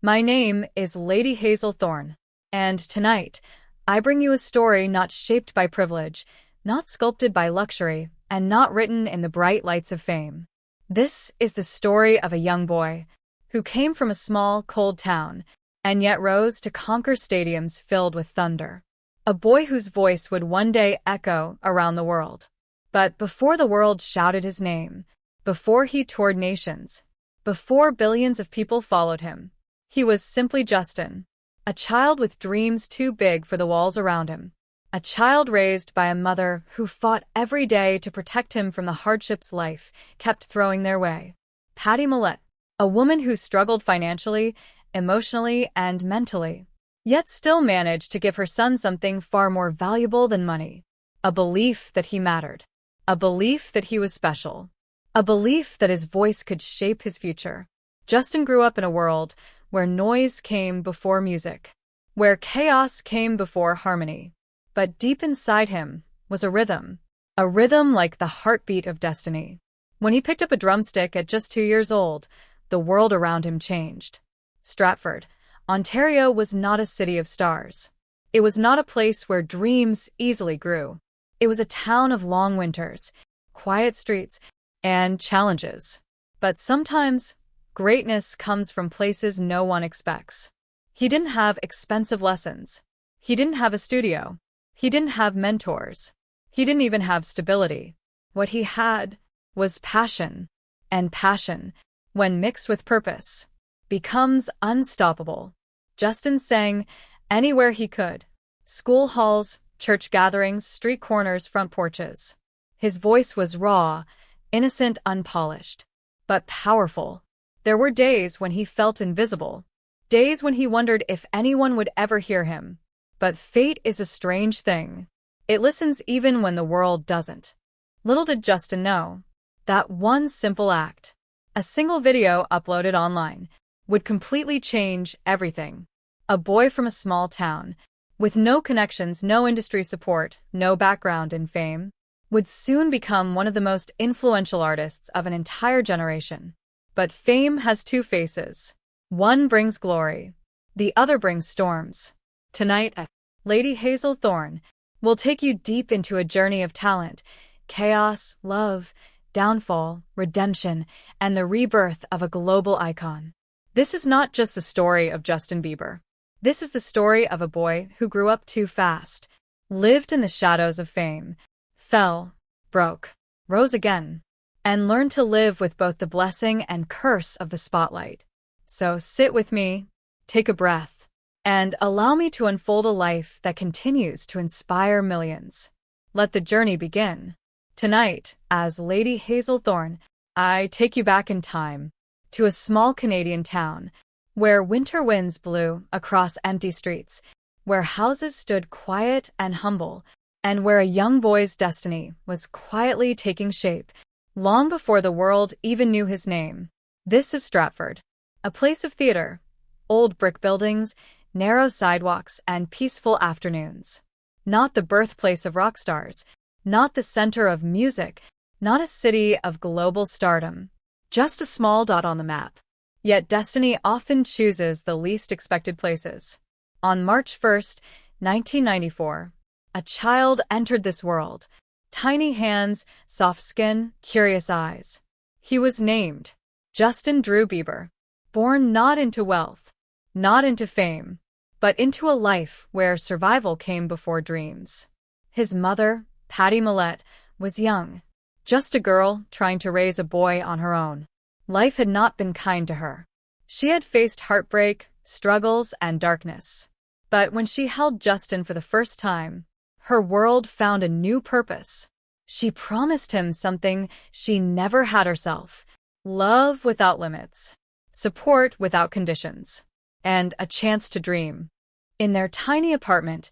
My name is Lady Hazel Thorne, and tonight, I bring you a story not shaped by privilege, not sculpted by luxury, and not written in the bright lights of fame. This is the story of a young boy who came from a small, cold town, and yet rose to conquer stadiums filled with thunder. A boy whose voice would one day echo around the world. But before the world shouted his name, before he toured nations, before billions of people followed him, he was simply Justin, a child with dreams too big for the walls around him. A child raised by a mother who fought every day to protect him from the hardships life kept throwing their way. Patty Millett, a woman who struggled financially, emotionally, and mentally, yet still managed to give her son something far more valuable than money. A belief that he mattered. A belief that he was special. A belief that his voice could shape his future. Justin grew up in a world where noise came before music, where chaos came before harmony. But deep inside him was a rhythm like the heartbeat of destiny. When he picked up a drumstick at just 2 years old, the world around him changed. Stratford, Ontario was not a city of stars. It was not a place where dreams easily grew. It was a town of long winters, quiet streets, and challenges. But sometimes, greatness comes from places no one expects. He didn't have expensive lessons. He didn't have a studio. He didn't have mentors. He didn't even have stability. What he had was passion. And passion, when mixed with purpose, becomes unstoppable. Justin sang anywhere he could. School halls, church gatherings, street corners, front porches. His voice was raw, innocent, unpolished, but powerful. There were days when he felt invisible. Days when he wondered if anyone would ever hear him. But fate is a strange thing. It listens even when the world doesn't. Little did Justin know that one simple act, a single video uploaded online, would completely change everything. A boy from a small town, with no connections, no industry support, no background in fame, would soon become one of the most influential artists of an entire generation. But fame has two faces. One brings glory. The other brings storms. Tonight, Lady Hazel Thorne will take you deep into a journey of talent, chaos, love, downfall, redemption, and the rebirth of a global icon. This is not just the story of Justin Bieber. This is the story of a boy who grew up too fast, lived in the shadows of fame, fell, broke, rose again, and learned to live with both the blessing and curse of the spotlight. So sit with me, take a breath, and allow me to unfold a life that continues to inspire millions. Let the journey begin. Tonight, as Lady Hazel Thorne, I take you back in time to a small Canadian town where winter winds blew across empty streets, where houses stood quiet and humble, and where a young boy's destiny was quietly taking shape long before the world even knew his name. This is Stratford, a place of theater, old brick buildings, narrow sidewalks, and peaceful afternoons. Not the birthplace of rock stars, not the center of music, not a city of global stardom, just a small dot on the map. Yet destiny often chooses the least expected places. On March 1st, 1994, a child entered this world. Tiny hands, soft skin, curious eyes. He was named Justin Drew Bieber, born not into wealth, not into fame, but into a life where survival came before dreams. His mother, Patty Millett, was young, just a girl trying to raise a boy on her own. Life had not been kind to her. She had faced heartbreak, struggles, and darkness. But when she held Justin for the first time, her world found a new purpose. She promised him something she never had herself: love without limits, support without conditions, and a chance to dream. In their tiny apartment,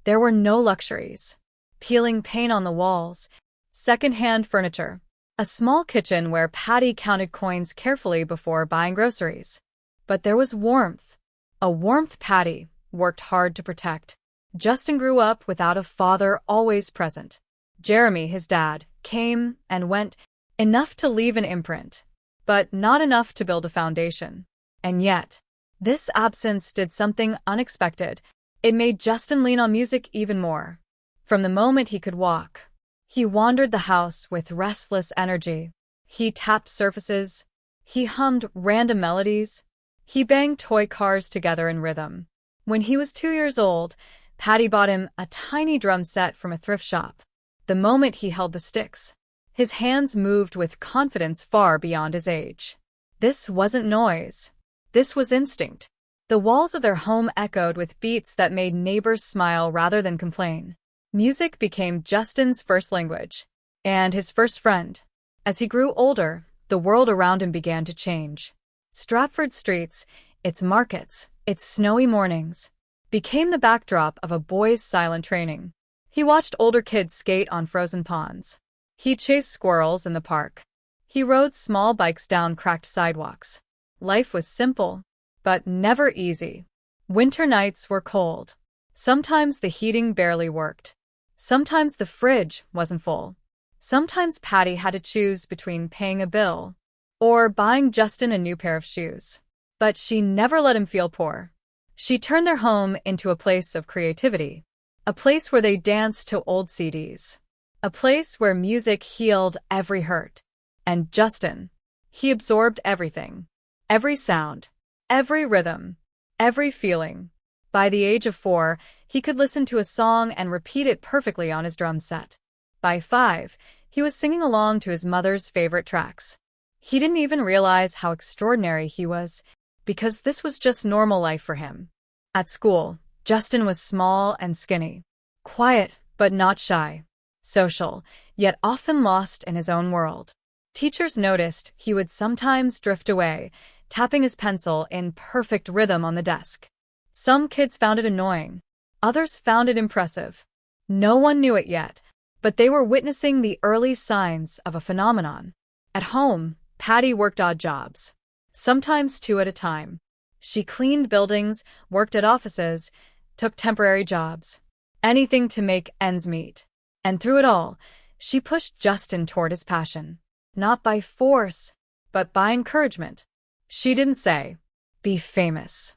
there were no luxuries. Peeling paint on the walls, second-hand furniture, a small kitchen where Patty counted coins carefully before buying groceries. But there was warmth, a warmth Patty worked hard to protect. Justin grew up without a father always present. Jeremy, his dad, came and went, enough to leave an imprint, but not enough to build a foundation. And yet, This absence did something unexpected. It made Justin lean on music even more. From the moment he could walk, he wandered the house with restless energy. He tapped surfaces. He hummed random melodies. He banged toy cars together in rhythm. When he was 2 years old, Patty bought him a tiny drum set from a thrift shop. The moment he held the sticks, his hands moved with confidence far beyond his age. This wasn't noise. This was instinct. The walls of their home echoed with beats that made neighbors smile rather than complain. Music became Justin's first language, and his first friend. As he grew older, the world around him began to change. Stratford's streets, its markets, its snowy mornings, became the backdrop of a boy's silent training. He watched older kids skate on frozen ponds. He chased squirrels in the park. He rode small bikes down cracked sidewalks. Life was simple, but never easy. Winter nights were cold. Sometimes the heating barely worked. Sometimes the fridge wasn't full. Sometimes Patty had to choose between paying a bill or buying Justin a new pair of shoes. But she never let him feel poor. She turned their home into a place of creativity, a place where they danced to old CDs, a place where music healed every hurt. And Justin, he absorbed everything, every sound, every rhythm, every feeling. By the age of 4, he could listen to a song and repeat it perfectly on his drum set. By 5, he was singing along to his mother's favorite tracks. He didn't even realize how extraordinary he was, because this was just normal life for him. At school, Justin was small and skinny, quiet but not shy, social, yet often lost in his own world. Teachers noticed he would sometimes drift away, tapping his pencil in perfect rhythm on the desk. Some kids found it annoying. Others found it impressive. No one knew it yet, but they were witnessing the early signs of a phenomenon. At home, Patty worked odd jobs, sometimes 2 at a time. She cleaned buildings, worked at offices, took temporary jobs, anything to make ends meet. And through it all, she pushed Justin toward his passion, not by force, but by encouragement. She didn't say, "Be famous."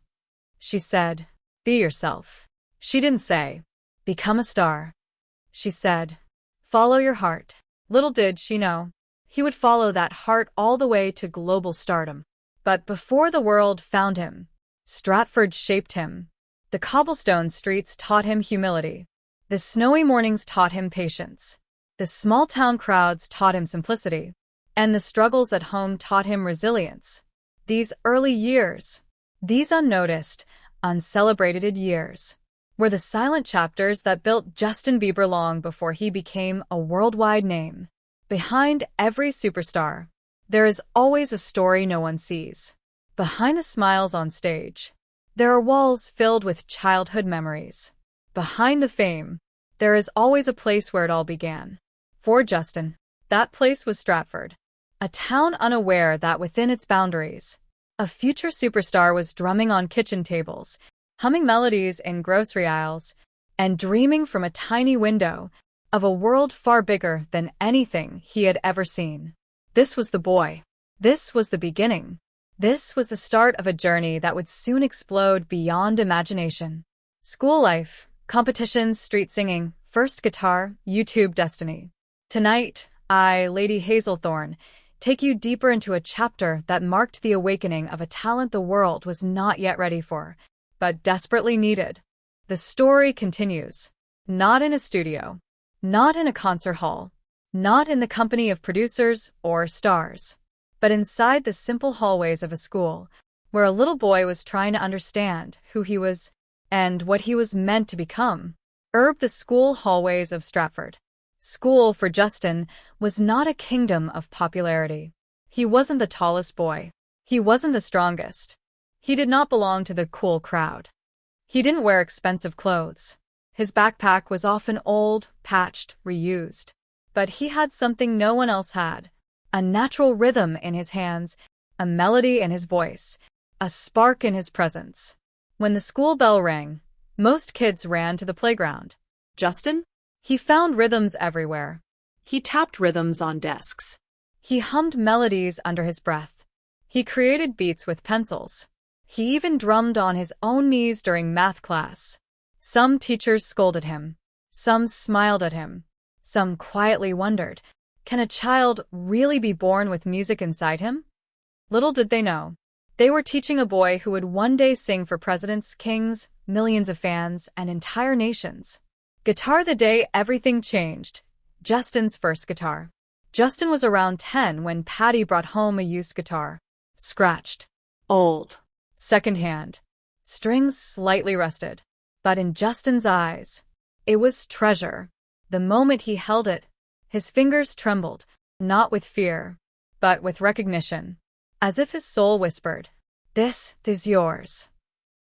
She said, "Be yourself." She didn't say, "Become a star." She said, "Follow your heart." Little did she know, he would follow that heart all the way to global stardom. But before the world found him, Stratford shaped him. The cobblestone streets taught him humility. The snowy mornings taught him patience. The small-town crowds taught him simplicity. And the struggles at home taught him resilience. These early years, these unnoticed, uncelebrated years, were the silent chapters that built Justin Bieber long before he became a worldwide name. Behind every superstar, there is always a story no one sees. Behind the smiles on stage, there are walls filled with childhood memories. Behind the fame, there is always a place where it all began. For Justin, that place was Stratford, a town unaware that within its boundaries, a future superstar was drumming on kitchen tables, humming melodies in grocery aisles, and dreaming from a tiny window of a world far bigger than anything he had ever seen. This was the boy. This was the beginning. This was the start of a journey that would soon explode beyond imagination. School life, competitions, street singing, first guitar, YouTube destiny. Tonight, I, Lady Hazelthorne, take you deeper into a chapter that marked the awakening of a talent the world was not yet ready for, but desperately needed. The story continues. Not in a studio, not in a concert hall, not in the company of producers or stars, but inside the simple hallways of a school, where a little boy was trying to understand who he was and what he was meant to become. The school hallways of Stratford. School, for Justin, was not a kingdom of popularity. He wasn't the tallest boy. He wasn't the strongest. He did not belong to the cool crowd. He didn't wear expensive clothes. His backpack was often old, patched, reused. But he had something no one else had. A natural rhythm in his hands, a melody in his voice, a spark in his presence. When the school bell rang, most kids ran to the playground. Justin? He found rhythms everywhere. He tapped rhythms on desks. He hummed melodies under his breath. He created beats with pencils. He even drummed on his own knees during math class. Some teachers scolded him. Some smiled at him. Some quietly wondered, can a child really be born with music inside him? Little did they know. They were teaching a boy who would one day sing for presidents, kings, millions of fans, and entire nations. Guitar the day everything changed. Justin's first guitar. Justin was around 10 when Patty brought home a used guitar. Scratched. Old. Secondhand. Strings slightly rusted. But in Justin's eyes, it was treasure. The moment he held it, his fingers trembled, not with fear, but with recognition. As if his soul whispered, "This is yours."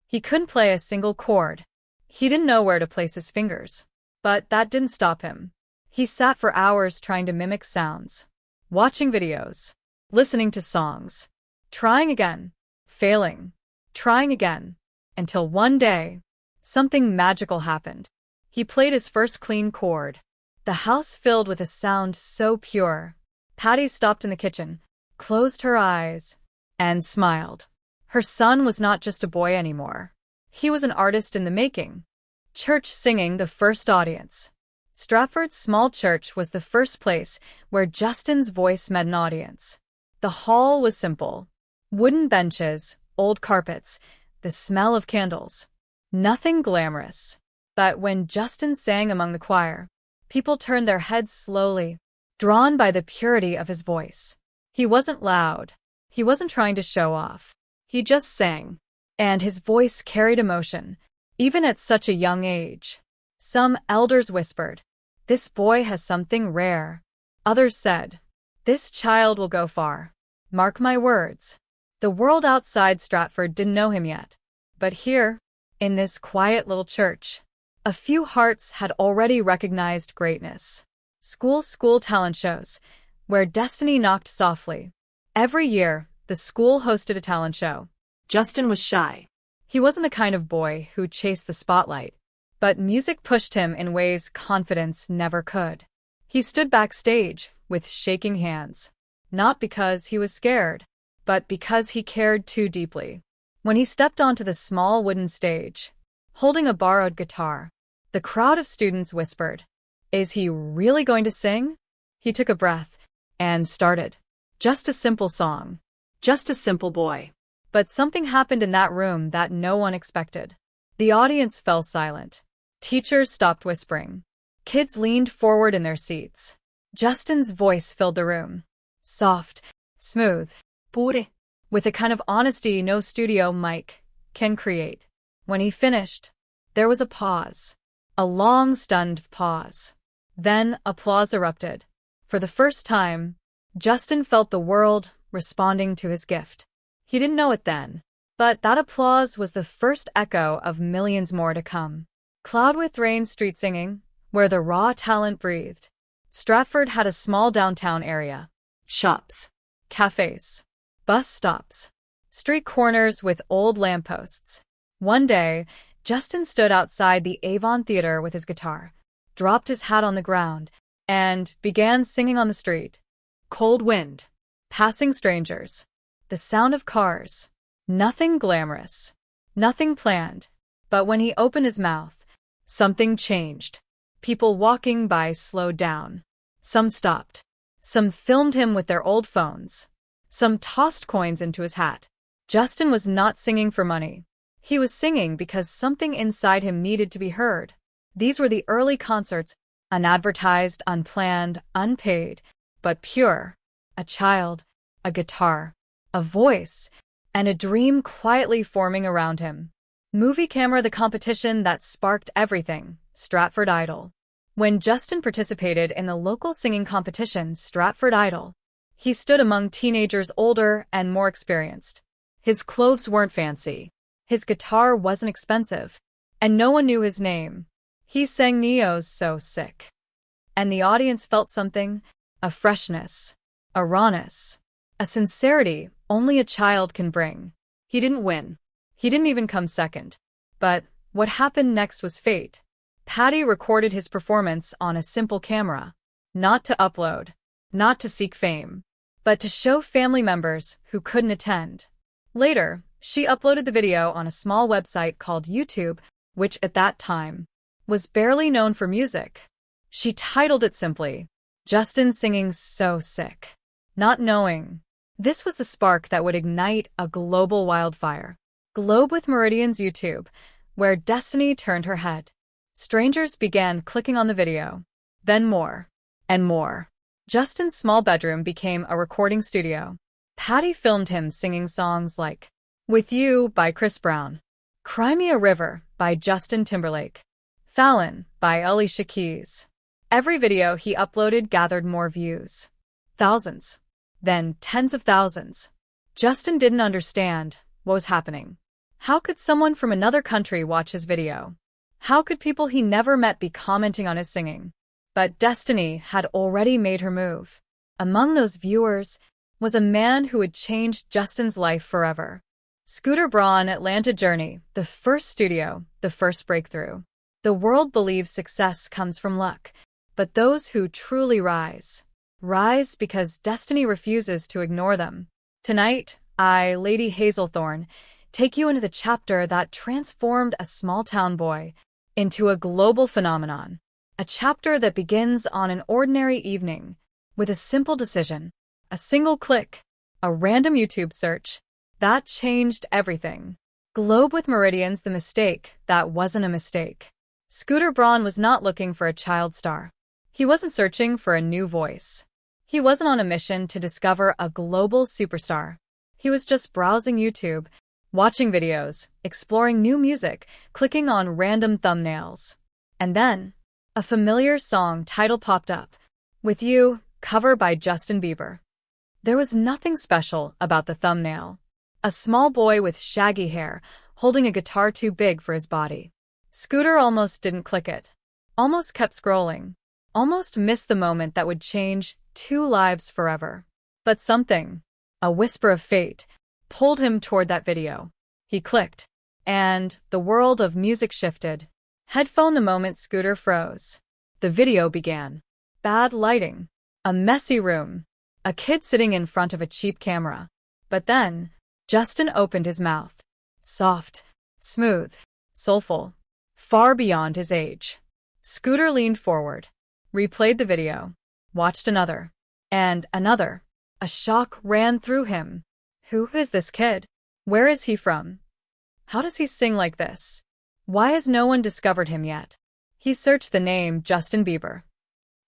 He couldn't play a single chord. He didn't know where to place his fingers. But that didn't stop him. He sat for hours trying to mimic sounds, watching videos, listening to songs, trying again, failing, trying again, until one day, something magical happened. He played his first clean chord. The house filled with a sound so pure. Patty stopped in the kitchen, closed her eyes, and smiled. Her son was not just a boy anymore. He was an artist in the making. Church singing the first audience. Stratford's small church was the first place where Justin's voice met an audience. The hall was simple. Wooden benches, old carpets, the smell of candles. Nothing glamorous. But when Justin sang among the choir, people turned their heads slowly, drawn by the purity of his voice. He wasn't loud. He wasn't trying to show off. He just sang. And his voice carried emotion, even at such a young age. Some elders whispered, "This boy has something rare." Others said, "This child will go far. Mark my words." The world outside Stratford didn't know him yet. But here, in this quiet little church, a few hearts had already recognized greatness. School talent shows, where destiny knocked softly. Every year, the school hosted a talent show. Justin was shy. He wasn't the kind of boy who chased the spotlight, but music pushed him in ways confidence never could. He stood backstage with shaking hands, not because he was scared, but because he cared too deeply. When he stepped onto the small wooden stage, holding a borrowed guitar, the crowd of students whispered, "Is he really going to sing?" He took a breath and started. Just a simple song. Just a simple boy. But something happened in that room that no one expected. The audience fell silent. Teachers stopped whispering. Kids leaned forward in their seats. Justin's voice filled the room. Soft, smooth, pure, with a kind of honesty no studio mic can create. When he finished, there was a pause. A long, stunned pause. Then applause erupted. For the first time, Justin felt the world responding to his gift. He didn't know it then, but that applause was the first echo of millions more to come. Cloud with Rain street singing, where the raw talent breathed. Stratford had a small downtown area. Shops, cafes, bus stops, street corners with old lampposts. One day, Justin stood outside the Avon Theater with his guitar, dropped his hat on the ground, and began singing on the street. Cold wind, passing strangers, the sound of cars. Nothing glamorous, nothing planned. But when he opened his mouth, something changed. People walking by slowed down. Some stopped. Some filmed him with their old phones. Some tossed coins into his hat. Justin was not singing for money. He was singing because something inside him needed to be heard. These were the early concerts, unadvertised, unplanned, unpaid, but pure. A child, a guitar, a voice, and a dream quietly forming around him. Movie Camera, the competition that sparked everything, Stratford Idol. When Justin participated in the local singing competition, Stratford Idol, he stood among teenagers older and more experienced. His clothes weren't fancy. His guitar wasn't expensive. And no one knew his name. He sang Neo's So Sick. And the audience felt something, a freshness, a rawness, a sincerity only a child can bring. He didn't win. He didn't even come second. But what happened next was fate. Patty recorded his performance on a simple camera, not to upload, not to seek fame, but to show family members who couldn't attend. Later, She uploaded the video on a small website called YouTube, which at that time was barely known for music. She titled it simply, "Justin Singing So Sick," not knowing this was the spark that would ignite a global wildfire. Globe with Meridian's YouTube, where destiny turned her head. Strangers began clicking on the video. Then more and more. Justin's small bedroom became a recording studio. Patty filmed him singing songs like "With You" by Chris Brown, "Cry Me a River" by Justin Timberlake, "Fallon" by Alicia Keys. Every video he uploaded gathered more views. Thousands. Then tens of thousands. Justin didn't understand what was happening. How could someone from another country watch his video? How could people he never met be commenting on his singing? But destiny had already made her move. Among those viewers was a man who would change Justin's life forever. Scooter Braun, Atlanta Journey, the first studio, the first breakthrough. The world believes success comes from luck, but those who truly rise because destiny refuses to ignore them. Tonight, I, Lady Hazelthorne, take you into the chapter that transformed a small-town boy into a global phenomenon. A chapter that begins on an ordinary evening with a simple decision, a single click, a random YouTube search. That changed everything. Globe with Meridian's The Mistake That Wasn't a Mistake. Scooter Braun was not looking for a child star. He wasn't searching for a new voice. He wasn't on a mission to discover a global superstar. He was just browsing YouTube, watching videos, exploring new music, clicking on random thumbnails. And then, a familiar song title popped up, "With You," cover by Justin Bieber. There was nothing special about the thumbnail. A small boy with shaggy hair, holding a guitar too big for his body. Scooter almost didn't click it. Almost kept scrolling. Almost missed the moment that would change 2 lives forever. But something, a whisper of fate, pulled him toward that video. He clicked, and the world of music shifted. Headphone the moment Scooter froze. The video began. Bad lighting. A messy room. A kid sitting in front of a cheap camera. But then, Justin opened his mouth. Soft, smooth, soulful, far beyond his age. Scooter leaned forward, replayed the video, watched another, and another. A shock ran through him. Who is this kid? Where is he from? How does he sing like this? Why has no one discovered him yet? He searched the name Justin Bieber.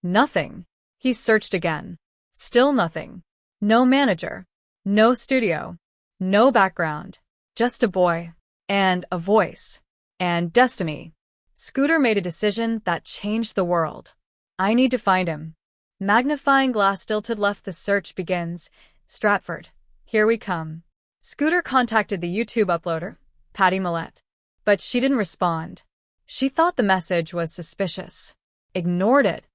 Nothing. He searched again. Still nothing. No manager. No studio. No background. Just a boy. And a voice. And destiny. Scooter made a decision that changed the world. I need to find him. Magnifying glass tilted left. The search begins. Stratford. Here we come. Scooter contacted the YouTube uploader, Patty Millette. But she didn't respond. She thought the message was suspicious. Ignored it.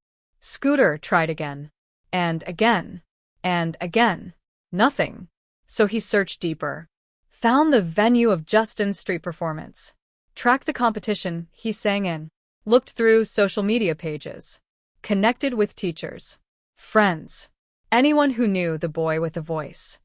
Scooter tried again. And again. And again. Nothing. So he searched deeper. Found the venue of Justin's street performance. Tracked the competition he sang in. Looked through social media pages. Connected with teachers. Friends. Anyone who knew the boy with a voice.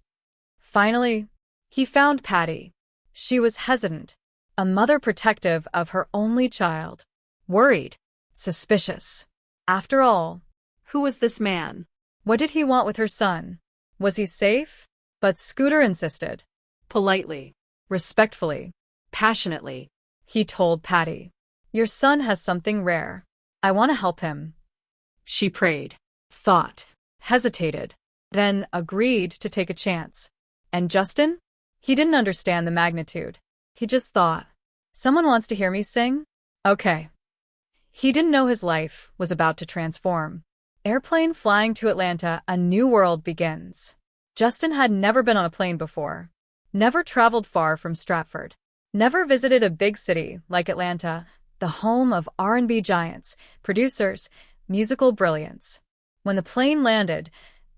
Finally, he found Patty. She was hesitant. A mother protective of her only child. Worried. Suspicious. After all, who was this man? What did he want with her son? Was he safe? But Scooter insisted. Politely, respectfully, passionately, he told Patty, "Your son has something rare. I want to help him." She prayed, thought, hesitated, then agreed to take a chance. And Justin? He didn't understand the magnitude. He just thought, someone wants to hear me sing? Okay. He didn't know his life was about to transform. Airplane flying to Atlanta, a new world begins. Justin had never been on a plane before. Never traveled far from Stratford. Never visited a big city like Atlanta, the home of R&B giants, producers, musical brilliance. When the plane landed,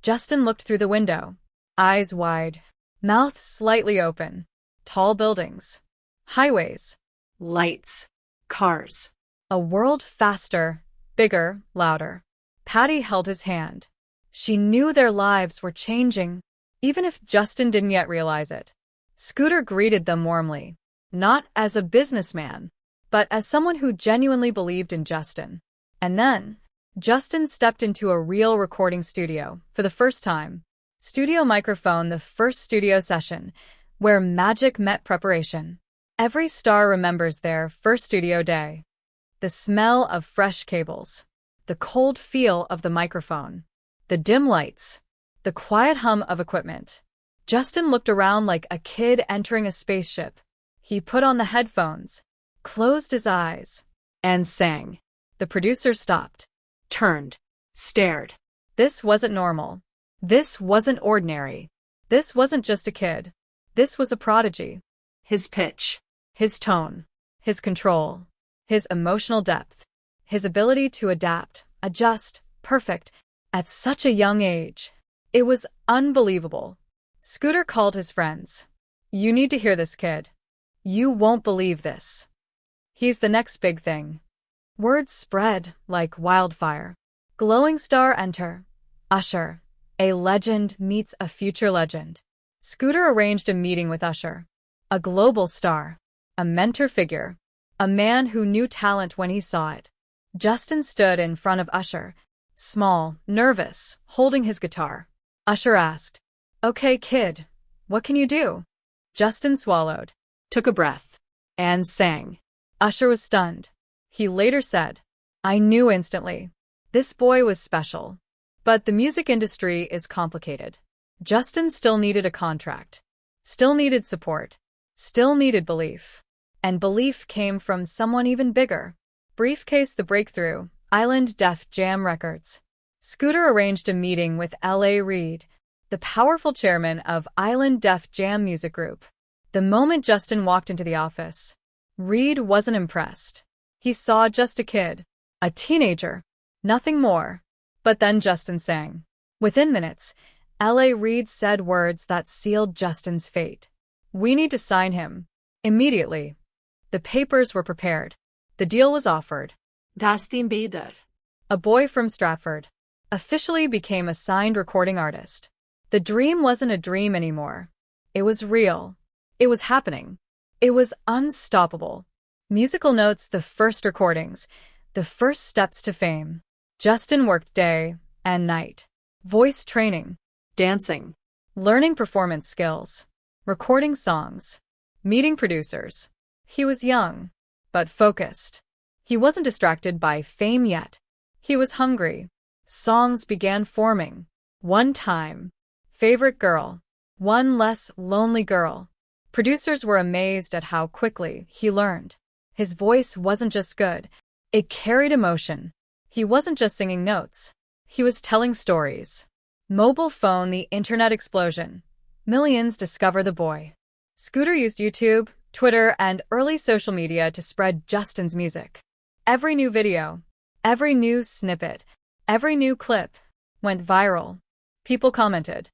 Justin looked through the window. Eyes wide, mouth slightly open. Tall buildings. Highways. Lights. Cars. A world faster, bigger, louder. Patty held his hand. She knew their lives were changing, even if Justin didn't yet realize it. Scooter greeted them warmly, not as a businessman, but as someone who genuinely believed in Justin. And then, Justin stepped into a real recording studio for the first time. Studio microphone, the first studio session, where magic met preparation. Every star remembers their first studio day. The smell of fresh cables, the cold feel of the microphone, the dim lights, the quiet hum of equipment. Justin looked around like a kid entering a spaceship. He put on the headphones, closed his eyes, and sang. The producer stopped, turned, stared. This wasn't normal. This wasn't ordinary. This wasn't just a kid. This was a prodigy. His pitch, his tone, his control, his emotional depth, his ability to adapt, adjust, perfect, at such a young age. It was unbelievable. Scooter called his friends. You need to hear this kid. You won't believe this. He's the next big thing. Words spread like wildfire. Glowing star enter. Usher. A legend meets a future legend. Scooter arranged a meeting with Usher. A global star. A mentor figure. A man who knew talent when he saw it. Justin stood in front of Usher, small, nervous, holding his guitar. Usher asked, "Okay, kid, what can you do?" Justin swallowed, took a breath, and sang. Usher was stunned. He later said, "I knew instantly. This boy was special." But the music industry is complicated. Justin still needed a contract, still needed support, still needed belief. And belief came from someone even bigger. Briefcase the breakthrough, Island Def Jam Records. Scooter arranged a meeting with L.A. Reid, the powerful chairman of Island Def Jam Music Group. The moment Justin walked into the office, Reid wasn't impressed. He saw just a kid, a teenager, nothing more. But then Justin sang. Within minutes, L.A. Reid said words that sealed Justin's fate. "We need to sign him. Immediately." The papers were prepared. The deal was offered. Justin Bieber, a boy from Stratford, officially became a signed recording artist. The dream wasn't a dream anymore. It was real. It was happening. It was unstoppable. Musical notes, the first recordings, the first steps to fame. Justin worked day and night. Voice training, dancing, learning performance skills, recording songs, meeting producers. He was young, but focused. He wasn't distracted by fame yet. He was hungry. Songs began forming. One time. Favorite girl. One less lonely girl. Producers were amazed at how quickly he learned. His voice wasn't just good. It carried emotion. He wasn't just singing notes. He was telling stories. Mobile phone, the internet explosion. Millions discover the boy. Scooter used YouTube, Twitter, and early social media to spread Justin's music. Every new video, every new snippet, every new clip went viral. People commented,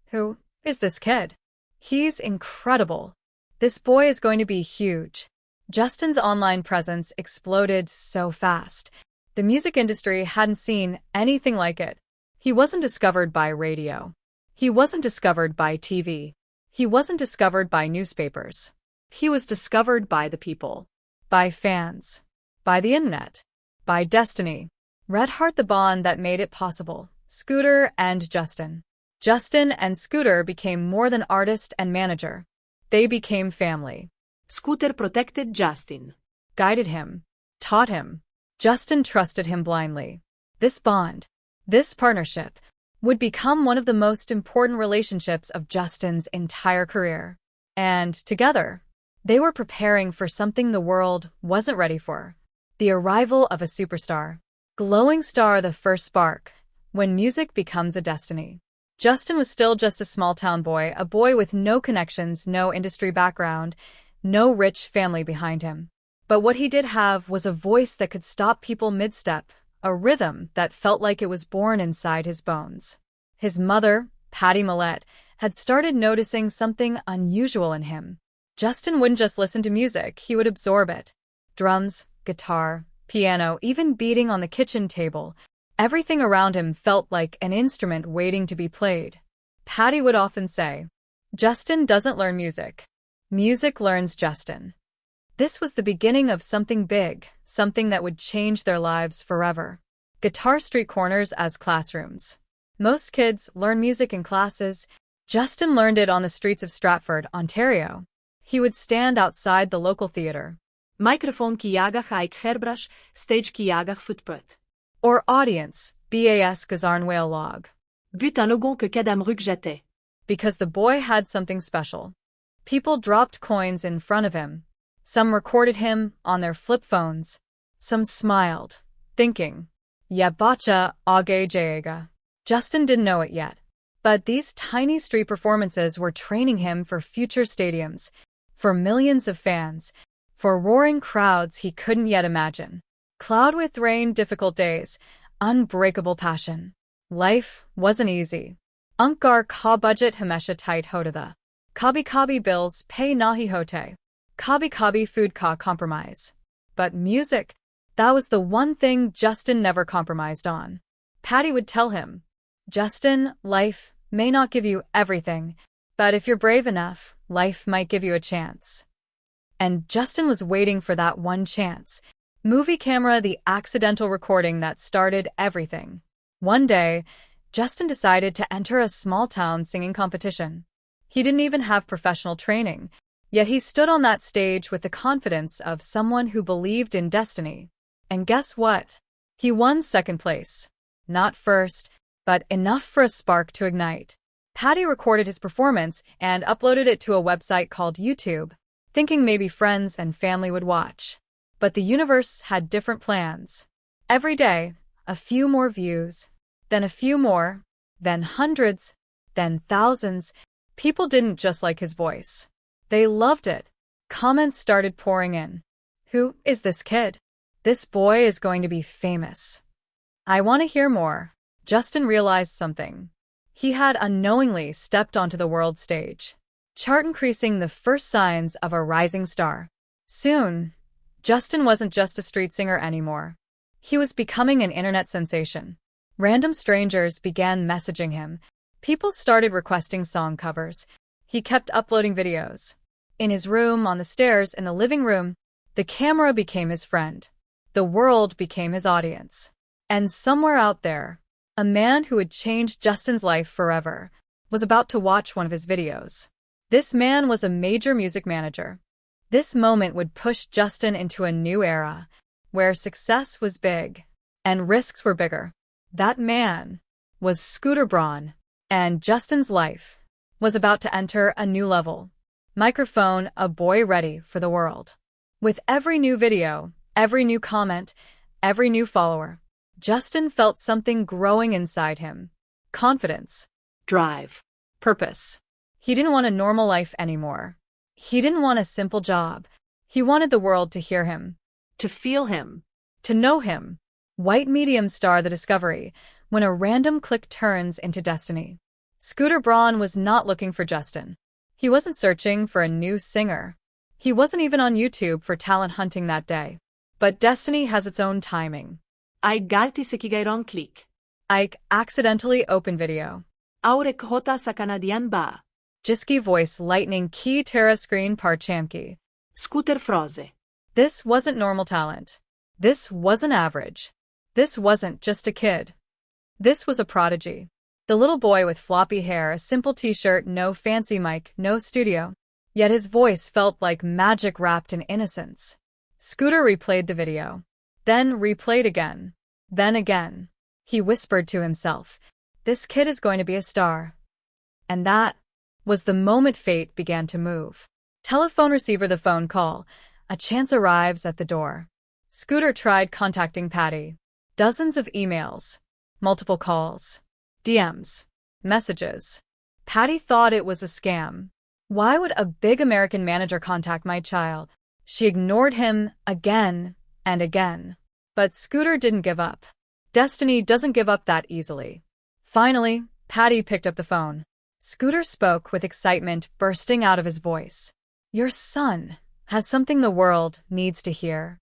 "Who is this kid? He's incredible. This boy is going to be huge." Justin's online presence exploded so fast. The music industry hadn't seen anything like it. He wasn't discovered by radio. He wasn't discovered by TV. He wasn't discovered by newspapers. He was discovered by the people, by fans, by the internet, by destiny. Red Heart, the bond that made it possible. Scooter and Justin. Justin and Scooter became more than artist and manager. They became family. Scooter protected Justin, Guided him, taught him. Justin trusted him blindly. This bond, this partnership, would become one of the most important relationships of Justin's entire career. And together, they were preparing for something the world wasn't ready for. The arrival of a superstar. Glowing star, the first spark. When music becomes a destiny. Justin was still just a small-town boy, a boy with no connections, no industry background, no rich family behind him. But what he did have was a voice that could stop people mid-step, a rhythm that felt like it was born inside his bones. His mother, Patty Millett, had started noticing something unusual in him. Justin wouldn't just listen to music, he would absorb it. Drums, guitar, piano, even beating on the kitchen table. Everything around him felt like an instrument waiting to be played. Patty would often say, "Justin doesn't learn music. Music Learns Justin. This was the beginning of something big, something that would change their lives forever. Guitar street corners as classrooms. Most kids learn music in classes. Justin learned it on the streets of Stratford, Ontario. He would stand outside the local theater. Microfoon kijagach aik herbrash, stage kijagach futput. Or audience, BAS Gazarnwale log. But anogon que kedam rug jete. Because the boy had something special. People dropped coins in front of him. Some recorded him on their flip phones. Some smiled, thinking, Yabacha age jaega. Justin didn't know it yet. But these tiny street performances were training him for future stadiums, for millions of fans, for roaring crowds he couldn't yet imagine. Cloud with rain, difficult days, unbreakable passion. Life wasn't easy. Unkar ka budget hamesha tight hodada. Kabi bills pay nahi hote. Kabi food ka compromise. But music, that was the one thing Justin never compromised on. Patty would tell him, Justin, life may not give you everything, but if you're brave enough, life might give you a chance. And Justin was waiting for that one chance. Movie camera, the accidental recording that started everything. One day, Justin decided to enter a small-town singing competition. He didn't even have professional training, yet he stood on that stage with the confidence of someone who believed in destiny. And guess what? He won second place. Not first, but enough for a spark to ignite. Patty recorded his performance and uploaded it to a website called YouTube, thinking maybe friends and family would watch. But the universe had different plans. Every day, a few more views, then a few more, then hundreds, then thousands. People didn't just like his voice. They loved it. Comments started pouring in. Who is this kid? This boy is going to be famous. I want to hear more. Justin realized something. He had unknowingly stepped onto the world stage, chart increasing the first signs of a rising star. Soon, Justin wasn't just a street singer anymore. He was becoming an internet sensation. Random strangers began messaging him. People started requesting song covers. He kept uploading videos. In his room, on the stairs, in the living room, the camera became his friend. The world became his audience. And somewhere out there, a man who had changed Justin's life forever was about to watch one of his videos. This man was a major music manager. This moment would push Justin into a new era, where success was big and risks were bigger. That man was Scooter Braun, and Justin's life was about to enter a new level. Microphone, a boy ready for the world. With every new video, every new comment, every new follower, Justin felt something growing inside him. Confidence. Drive. Purpose. He didn't want a normal life anymore. He didn't want a simple job. He wanted the world to hear him. To feel him. To know him. White medium star the discovery, when a random click turns into destiny. Scooter Braun was not looking for Justin. He wasn't searching for a new singer. He wasn't even on YouTube for talent hunting that day. But destiny has its own timing. Ike galti se kigayron click. Ike accidentally opened video. Aurek hota sa kanadian ba. Jiski voice lightning key terra screen parchamki. Scooter froze. This wasn't normal talent. This wasn't average. This wasn't just a kid. This was a prodigy. The little boy with floppy hair, a simple t-shirt, no fancy mic, no studio. Yet his voice felt like magic wrapped in innocence. Scooter replayed the video. Then replayed again. Then again. He whispered to himself, this kid is going to be a star. And that was the moment fate began to move. Telephone receiver, the phone call. A chance arrives at the door. Scooter tried contacting Patty. Dozens of emails. Multiple calls. DMs. Messages. Patty thought it was a scam. Why would a big American manager contact my child? She ignored him again and again. But Scooter didn't give up. Destiny doesn't give up that easily. Finally, Patty picked up the phone. Scooter spoke with excitement bursting out of his voice. Your son has something the world needs to hear.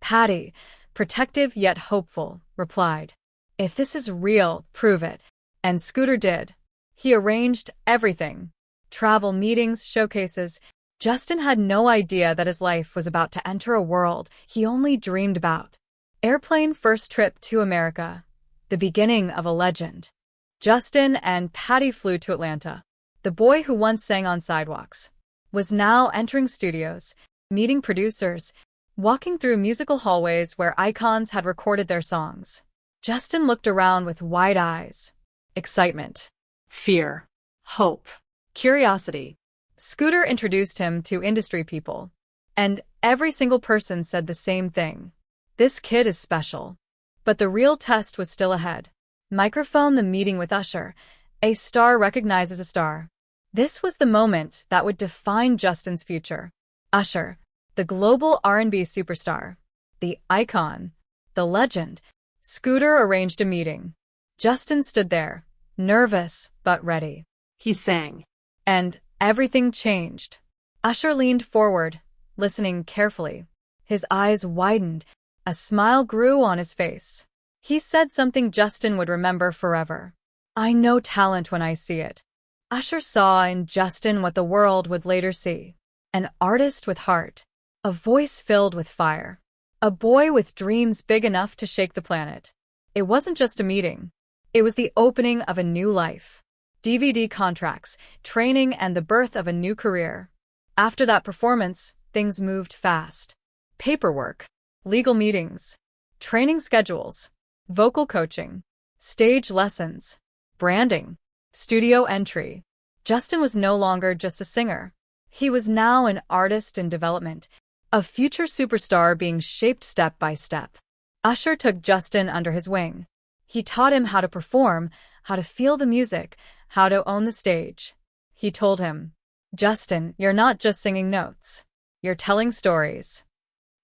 Patty, protective yet hopeful, replied, if this is real, prove it. And Scooter did. He arranged everything. Travel, meetings, showcases. Justin had no idea that his life was about to enter a world he only dreamed about. Airplane first trip to America. The beginning of a legend. Justin and Patty flew to Atlanta. The boy who once sang on sidewalks was now entering studios, meeting producers, walking through musical hallways where icons had recorded their songs. Justin looked around with wide eyes. Excitement. Fear. Hope. Curiosity. Scooter introduced him to industry people. And every single person said the same thing. This kid is special. But the real test was still ahead. Microphone the meeting with Usher. A star recognizes a star. This was the moment that would define Justin's future. Usher, the global R&B superstar, the icon, the legend. Scooter arranged a meeting. Justin stood there, nervous but ready. He sang. And everything changed. Usher leaned forward, listening carefully. His eyes widened. A smile grew on his face. He said something Justin would remember forever. I know talent when I see it. Usher saw in Justin what the world would later see. An artist with heart. A voice filled with fire. A boy with dreams big enough to shake the planet. It wasn't just a meeting. It was the opening of a new life. DVD contracts, training, and the birth of a new career. After that performance, things moved fast. Paperwork, legal meetings, training schedules, vocal coaching, stage lessons, branding, studio entry. Justin was no longer just a singer. He was now an artist in development, a future superstar being shaped step by step. Usher took Justin under his wing. He taught him how to perform, how to feel the music, how to own the stage. He told him, Justin, you're not just singing notes. You're telling stories.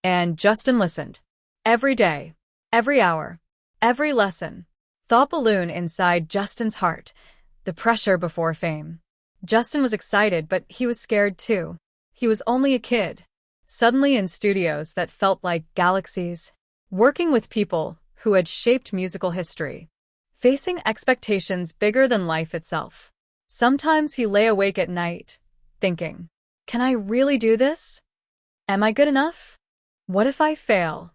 And Justin listened. Every day, every hour, every lesson. Thought balloon inside Justin's heart. The pressure before fame. Justin was excited, but he was scared too. He was only a kid. Suddenly in studios that felt like galaxies. Working with people who had shaped musical history. Facing expectations bigger than life itself. Sometimes he lay awake at night, thinking, can I really do this? Am I good enough? What if I fail?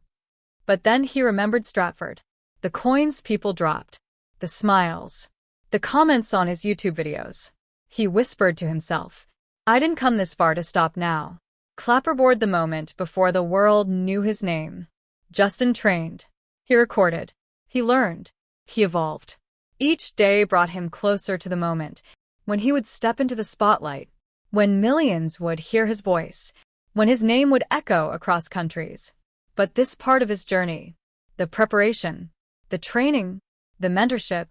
But then he remembered Stratford. The coins people dropped. The smiles. The comments on his YouTube videos. He whispered to himself, I didn't come this far to stop now. Clapperboard the moment before the world knew his name. Justin trained. He recorded. He learned. He evolved. Each day brought him closer to the moment when he would step into the spotlight, when millions would hear his voice, when his name would echo across countries. But this part of his journey, the preparation, the training, the mentorship,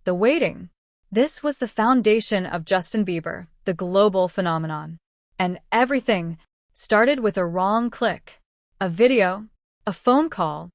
the waiting, this was the foundation of Justin Bieber, the global phenomenon. And everything started with a wrong click, a video, a phone call,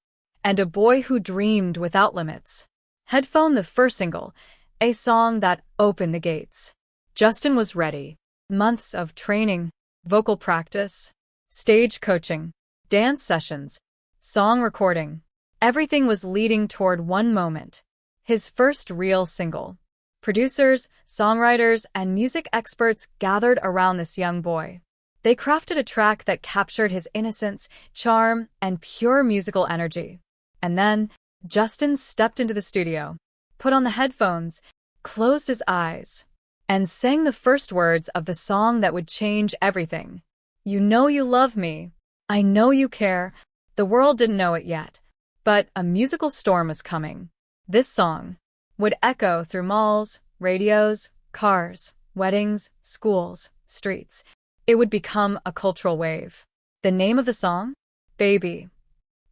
and a boy who dreamed without limits. Headphone the first single, a song that opened the gates. Justin was ready. Months of training, vocal practice, stage coaching, dance sessions, song recording. Everything was leading toward one moment. His first real single. Producers, songwriters, and music experts gathered around this young boy. They crafted a track that captured his innocence, charm, and pure musical energy. And then, Justin stepped into the studio, put on the headphones, closed his eyes, and sang the first words of the song that would change everything. You know you love me. I know you care. The world didn't know it yet, but a musical storm was coming. This song would echo through malls, radios, cars, weddings, schools, streets. It would become a cultural wave. The name of the song? Baby.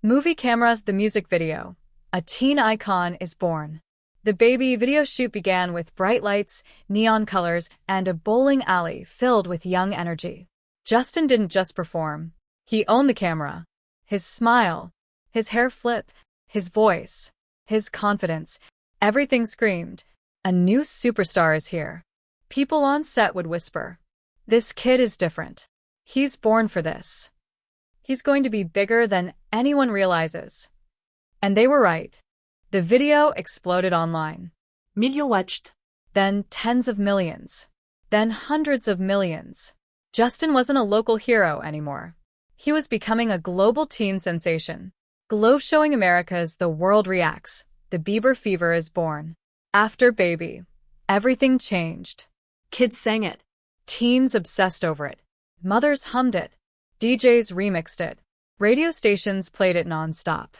Movie cameras, the music video. A teen icon is born. The Baby video shoot began with bright lights, neon colors, and a bowling alley filled with young energy. Justin didn't just perform. He owned the camera. His smile, his hair flip, his voice, his confidence, everything screamed, a new superstar is here. People on set would whisper, this kid is different. He's born for this. He's going to be bigger than anyone realizes. And they were right. The video exploded online. Million watched. Then tens of millions. Then hundreds of millions. Justin wasn't a local hero anymore. He was becoming a global teen sensation. Glow showing America's The World Reacts, the Bieber fever is born. After Baby, everything changed. Kids sang it. Teens obsessed over it. Mothers hummed it. DJs remixed it. Radio stations played it nonstop.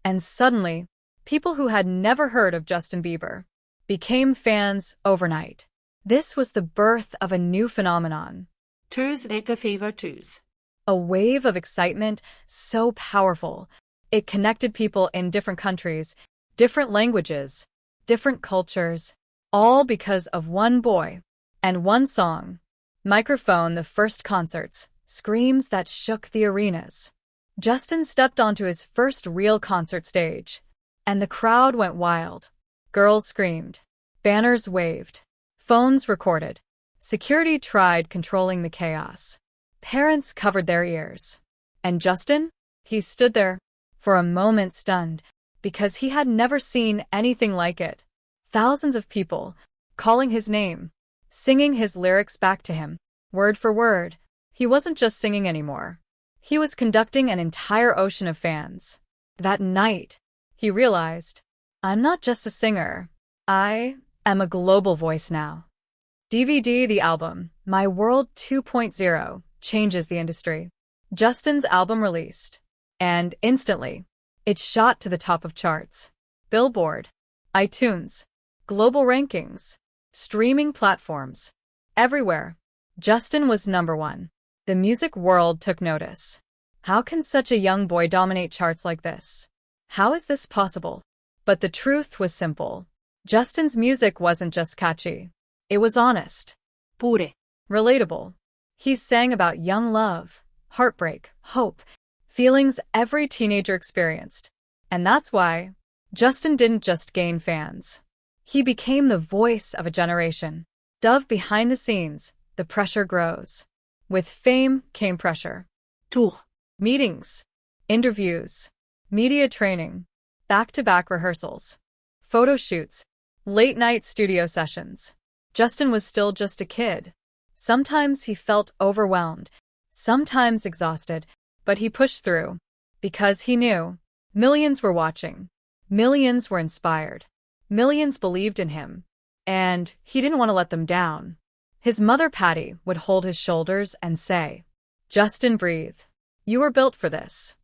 And suddenly, people who had never heard of Justin Bieber became fans overnight. This was the birth of a new phenomenon. Tuurse fever tuurse. A wave of excitement so powerful. It connected people in different countries, different languages, different cultures, all because of one boy and one song. Microphone the first concerts, screams that shook the arenas. Justin stepped onto his first real concert stage, and the crowd went wild. Girls screamed. Banners waved. Phones recorded. Security tried controlling the chaos. Parents covered their ears. And Justin? He stood there, for a moment stunned, because he had never seen anything like it. Thousands of people, calling his name, singing his lyrics back to him, word for word. He wasn't just singing anymore. He was conducting an entire ocean of fans. That night, he realized, I'm not just a singer. I am a global voice now. DVD the album, My World 2.0, changes the industry. Justin's album released, and instantly, it shot to the top of charts. Billboard, iTunes, global rankings, streaming platforms. Everywhere, Justin was number one. The music world took notice. How can such a young boy dominate charts like this? How is this possible? But the truth was simple. Justin's music wasn't just catchy. It was honest. Pure. Relatable. He sang about young love, heartbreak, hope, feelings every teenager experienced. And that's why Justin didn't just gain fans. He became the voice of a generation. Dove behind the scenes, the pressure grows. With fame came pressure. Tour. Meetings, interviews, media training, back-to-back rehearsals, photo shoots, late-night studio sessions. Justin was still just a kid. Sometimes he felt overwhelmed, sometimes exhausted, but he pushed through. Because he knew millions were watching, millions were inspired, millions believed in him, and he didn't want to let them down. His mother, Patty, would hold his shoulders and say, Justin, breathe. You were built for this.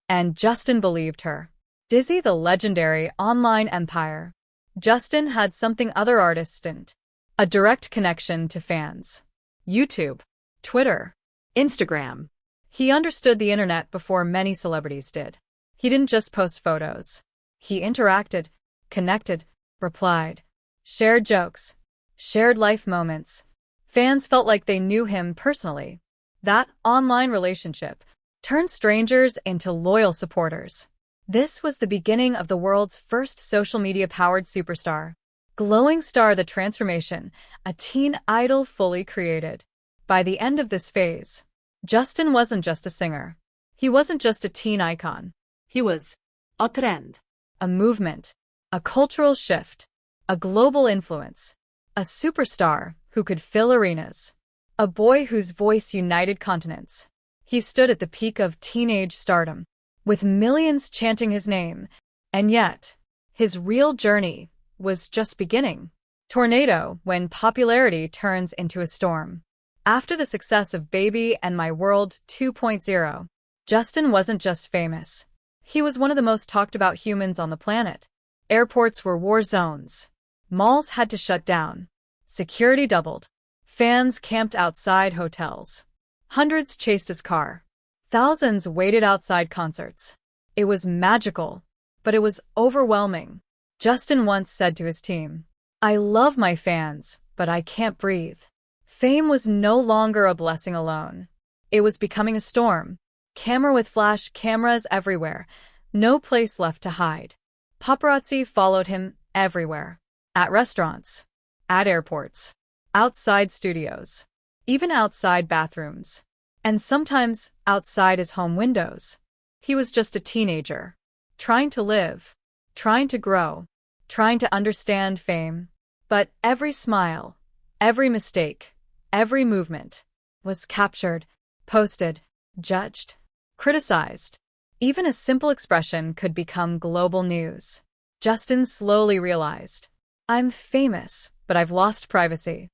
And Justin believed her. Dizzy, the legendary online empire. Justin had something other artists didn't. A direct connection to fans. YouTube, Twitter, Instagram. He understood the internet before many celebrities did. He didn't just post photos. He interacted, connected, replied, shared jokes, shared life moments. Fans felt like they knew him personally. That online relationship turned strangers into loyal supporters. This was the beginning of the world's first social media-powered superstar. Glowing Star, the transformation, a teen idol fully created. By the end of this phase, Justin wasn't just a singer. He wasn't just a teen icon. He was a trend. A movement, a cultural shift, a global influence, a superstar who could fill arenas, a boy whose voice united continents. He stood at the peak of teenage stardom, with millions chanting his name, and yet, his real journey was just beginning. Tornado, when popularity turns into a storm. After the success of Baby and My World 2.0, Justin wasn't just famous. He was one of the most talked about humans on the planet. Airports were war zones. Malls had to shut down. Security doubled. Fans camped outside hotels. Hundreds chased his car. Thousands waited outside concerts. It was magical, but it was overwhelming. Justin once said to his team, I love my fans, but I can't breathe. Fame was no longer a blessing alone. It was becoming a storm. Camera with flash cameras everywhere. No place left to hide. Paparazzi followed him everywhere. At restaurants. At airports. Outside studios. Even outside bathrooms. And sometimes outside his home windows. He was just a teenager. Trying to live. Trying to grow. Trying to understand fame. But every smile, every mistake, every movement, was captured, posted, judged, criticized. Even a simple expression could become global news. Justin slowly realized, I'm famous, but I've lost privacy.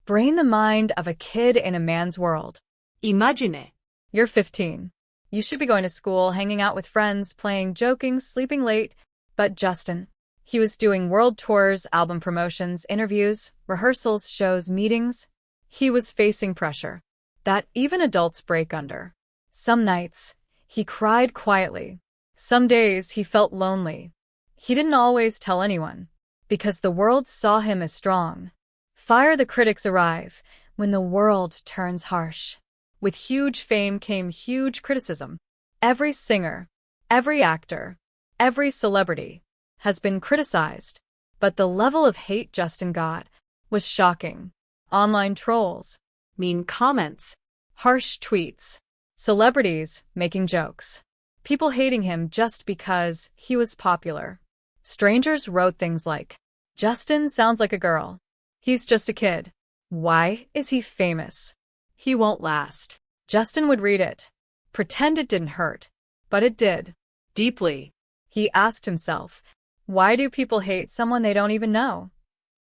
Brain the mind of a kid in a man's world. Imagine. You're 15. You should be going to school, hanging out with friends, playing, joking, sleeping late. But Justin, he was doing world tours, album promotions, interviews, rehearsals, shows, meetings. He was facing pressure that even adults break under. Some nights, he cried quietly. Some days, he felt lonely. He didn't always tell anyone, because the world saw him as strong. Fire the critics arrive when the world turns harsh. With huge fame came huge criticism. Every singer, every actor, every celebrity has been criticized, but the level of hate Justin got was shocking. Online trolls, Mean comments. harsh tweets, celebrities making jokes, people hating him just because he was popular. Strangers wrote things like, Justin sounds like a girl. He's just a kid. Why is he famous? He won't last. Justin would read it, pretend it didn't hurt, but it did. Deeply. He asked himself, why do people hate someone they don't even know?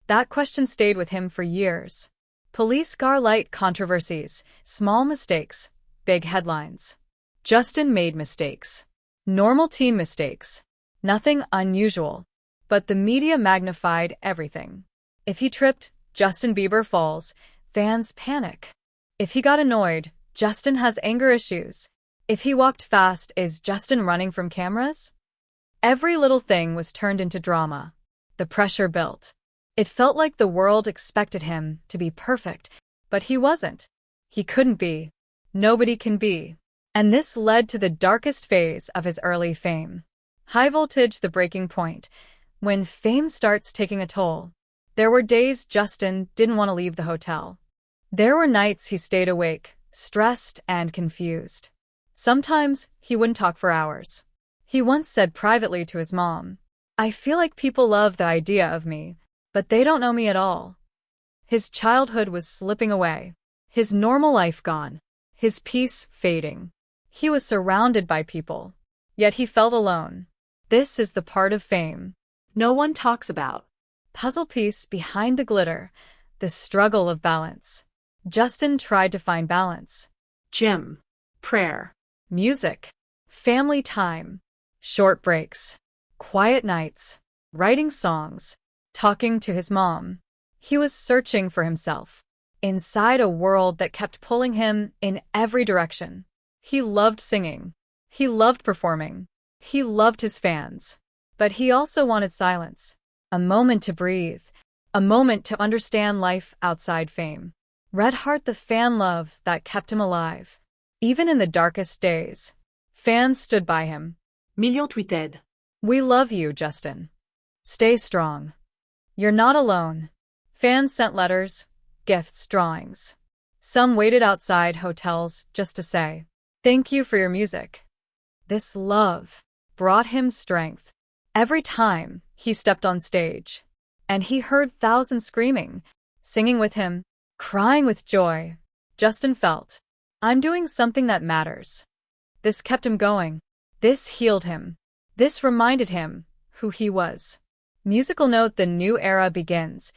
That question stayed with him for years. Police car light controversies, small mistakes, big headlines. Justin made mistakes. Normal teen mistakes. Nothing unusual. But the media magnified everything. If he tripped, Justin Bieber falls, fans panic. If he got annoyed, Justin has anger issues. If he walked fast, is Justin running from cameras? Every little thing was turned into drama. The pressure built. It felt like the world expected him to be perfect, but he wasn't. He couldn't be. Nobody can be. And this led to the darkest phase of his early fame. High voltage, the breaking point. When fame starts taking a toll. There were days Justin didn't want to leave the hotel. There were nights he stayed awake, stressed and confused. Sometimes he wouldn't talk for hours. He once said privately to his mom, I feel like people love the idea of me, but they don't know me at all. His childhood was slipping away. His normal life gone. His peace fading. He was surrounded by people, yet he felt alone. This is the part of fame no one talks about. Puzzle piece behind the glitter, the struggle of balance. Justin tried to find balance. Gym. Prayer. Music. Family time. Short breaks. Quiet nights. Writing songs. Talking to his mom. He was searching for himself. Inside a world that kept pulling him in every direction. He loved singing. He loved performing. He loved his fans. But he also wanted silence. A moment to breathe. A moment to understand life outside fame. Red Heart, the fan love that kept him alive. Even in the darkest days, fans stood by him. Millions tweeted. We love you, Justin. Stay strong. You're not alone. Fans sent letters, gifts, drawings. Some waited outside hotels just to say, thank you for your music. This love brought him strength. Every time he stepped on stage, and he heard thousands screaming, singing with him, crying with joy, Justin felt, I'm doing something that matters. This kept him going. This healed him. This reminded him who he was. Musical note, the new era begins.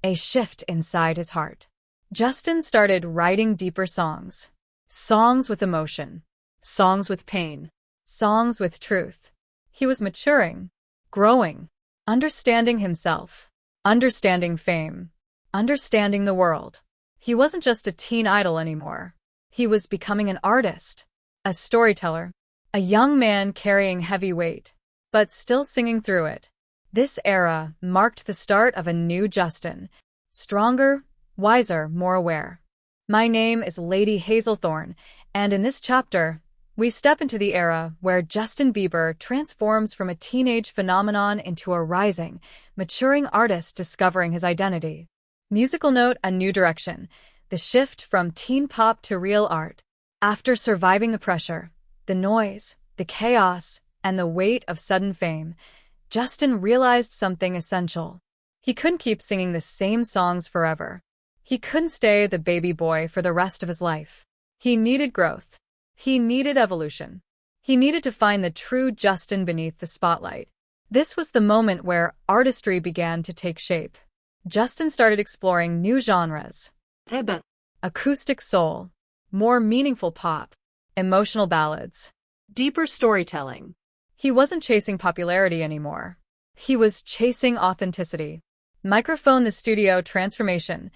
A shift inside his heart. Justin started writing deeper songs. Songs with emotion. Songs with pain. Songs with truth. He was maturing, growing, understanding himself, understanding fame, understanding the world. He wasn't just a teen idol anymore. He was becoming an artist, a storyteller, a young man carrying heavy weight, but still singing through it. This era marked the start of a new Justin, stronger, wiser, more aware. My name is Lady Hazelthorne, and in this chapter, we step into the era where Justin Bieber transforms from a teenage phenomenon into a rising, maturing artist discovering his identity. Musical note, a new direction. The shift from teen pop to real art. After surviving the pressure, the noise, the chaos, and the weight of sudden fame, Justin realized something essential. He couldn't keep singing the same songs forever. He couldn't stay the baby boy for the rest of his life. He needed growth. He needed evolution. He needed to find the true Justin beneath the spotlight. This was the moment where artistry began to take shape. Justin started exploring new genres. Bieber. Acoustic soul, more meaningful pop, emotional ballads. Deeper storytelling. He wasn't chasing popularity anymore. He was chasing authenticity. Microphone the studio transformation.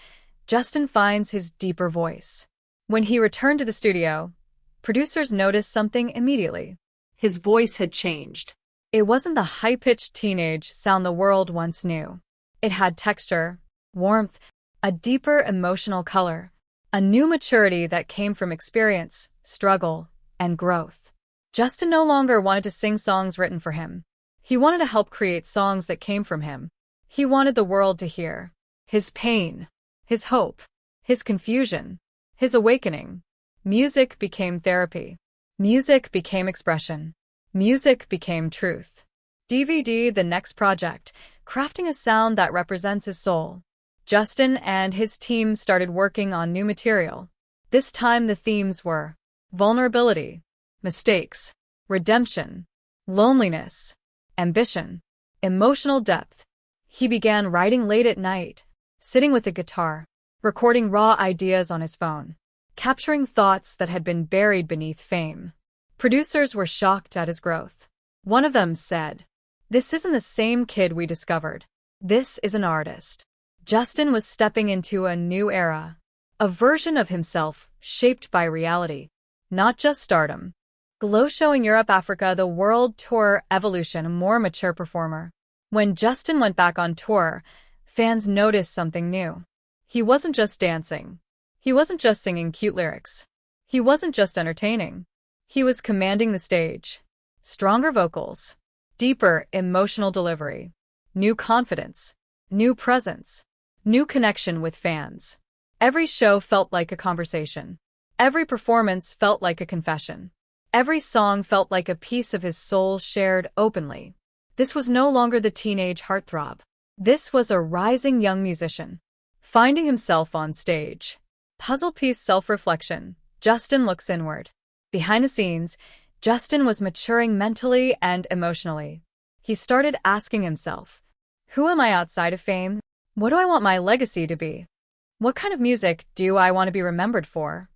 Justin finds his deeper voice. When he returned to the studio, producers noticed something immediately. His voice had changed. It wasn't the high-pitched teenage sound the world once knew. It had texture, warmth, a deeper emotional color, a new maturity that came from experience, struggle, and growth. Justin no longer wanted to sing songs written for him. He wanted to help create songs that came from him. He wanted the world to hear his pain, his hope, his confusion, his awakening. Music became therapy. Music became expression. Music became truth. DVD the next project, crafting a sound that represents his soul. Justin and his team started working on new material. This time the themes were vulnerability, mistakes, redemption, loneliness, ambition, emotional depth. He began writing late at night, sitting with a guitar, recording raw ideas on his phone, capturing thoughts that had been buried beneath fame. Producers were shocked at his growth. One of them said, "This isn't the same kid we discovered. This is an artist." Justin was stepping into a new era, a version of himself shaped by reality, not just stardom. Glow showing Europe, Africa, the world tour evolution, a more mature performer. When Justin went back on tour, fans noticed something new. He wasn't just dancing. He wasn't just singing cute lyrics. He wasn't just entertaining. He was commanding the stage. Stronger vocals, deeper emotional delivery, new confidence, new presence, new connection with fans. Every show felt like a conversation. Every performance felt like a confession. Every song felt like a piece of his soul shared openly. This was no longer the teenage heartthrob. This was a rising young musician, finding himself on stage. Puzzle piece self-reflection. Justin looks inward. Behind the scenes, Justin was maturing mentally and emotionally. He started asking himself, who am I outside of fame? What do I want my legacy to be? What kind of music do I want to be remembered for?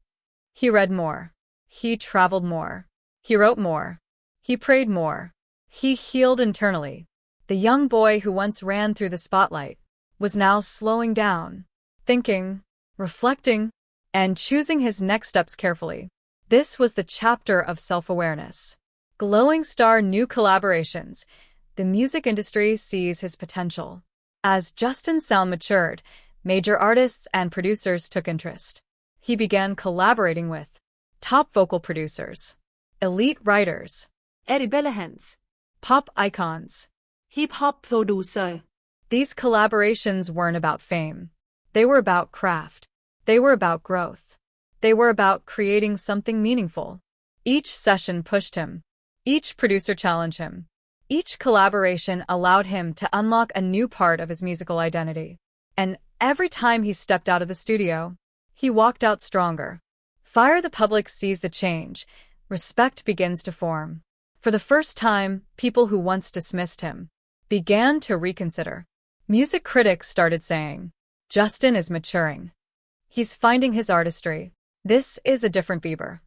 He read more. He traveled more. He wrote more. He prayed more. He healed internally. The young boy who once ran through the spotlight was now slowing down, thinking, reflecting, and choosing his next steps carefully. This was the chapter of self-awareness. Glowing star new collaborations. The music industry sees his potential. As Justin's sound matured, major artists and producers took interest. He began collaborating with top vocal producers, elite writers, Eribelehens. pop icons. Hip-hop producer. These collaborations weren't about fame. They were about craft. They were about growth. They were about creating something meaningful. Each session pushed him. Each producer challenged him. Each collaboration allowed him to unlock a new part of his musical identity. And every time he stepped out of the studio, he walked out stronger. Fire the public sees the change. Respect begins to form. For the first time, people who once dismissed him began to reconsider. Music critics started saying, Justin is maturing. He's finding his artistry. This is a different Bieber.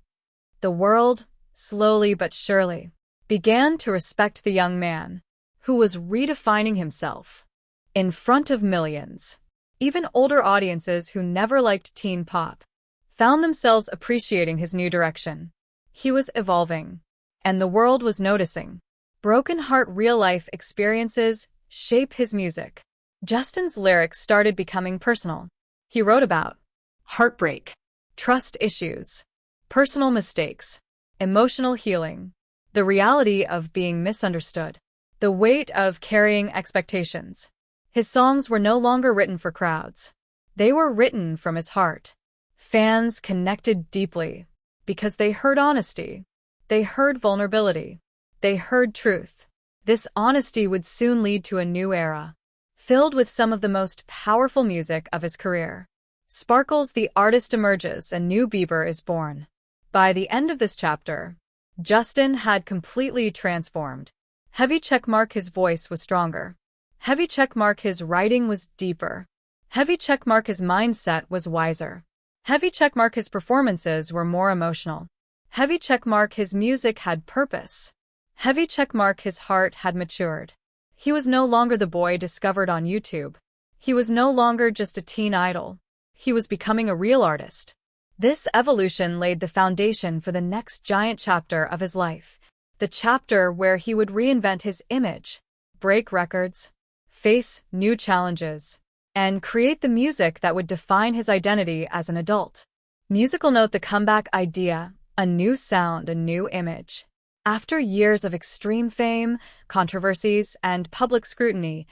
The world, slowly but surely, began to respect the young man, who was redefining himself. In front of millions, even older audiences who never liked teen pop, found themselves appreciating his new direction. He was evolving, and the world was noticing. Broken heart real-life experiences shape his music. Justin's lyrics started becoming personal. He wrote about Heartbreak. trust issues, personal mistakes, emotional healing, the reality of being misunderstood, the weight of carrying expectations. His songs were no longer written for crowds. They were written from his heart. Fans connected deeply because they heard honesty. They heard vulnerability. They heard truth. This honesty would soon lead to a new era, filled with some of the most powerful music of his career. Sparkles, the artist emerges, a new Bieber is born. By the end of this chapter, Justin had completely transformed. Heavy checkmark, his voice was stronger. Heavy checkmark, his writing was deeper. Heavy checkmark, his mindset was wiser. Heavy checkmark, his performances were more emotional. Heavy checkmark, his music had purpose. Heavy checkmark, his heart had matured. He was no longer the boy discovered on YouTube. He was no longer just a teen idol. He was becoming a real artist. This evolution laid the foundation for the next giant chapter of his life, the chapter where he would reinvent his image, break records, face new challenges, and create the music that would define his identity as an adult. Musical note: the comeback idea, a new sound, a new image. After years of extreme fame, controversies, and public scrutiny,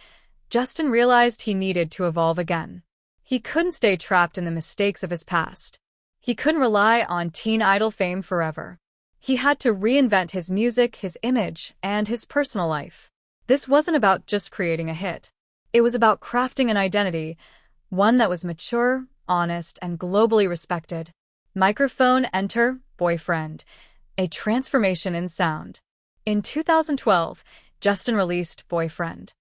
Justin realized he needed to evolve again. He couldn't stay trapped in the mistakes of his past. He couldn't rely on teen idol fame forever. He had to reinvent his music, his image, and his personal life. This wasn't about just creating a hit. It was about crafting an identity, one that was mature, honest, and globally respected. Microphone, enter, Boyfriend. A transformation in sound. In 2012, Justin released Boyfriend.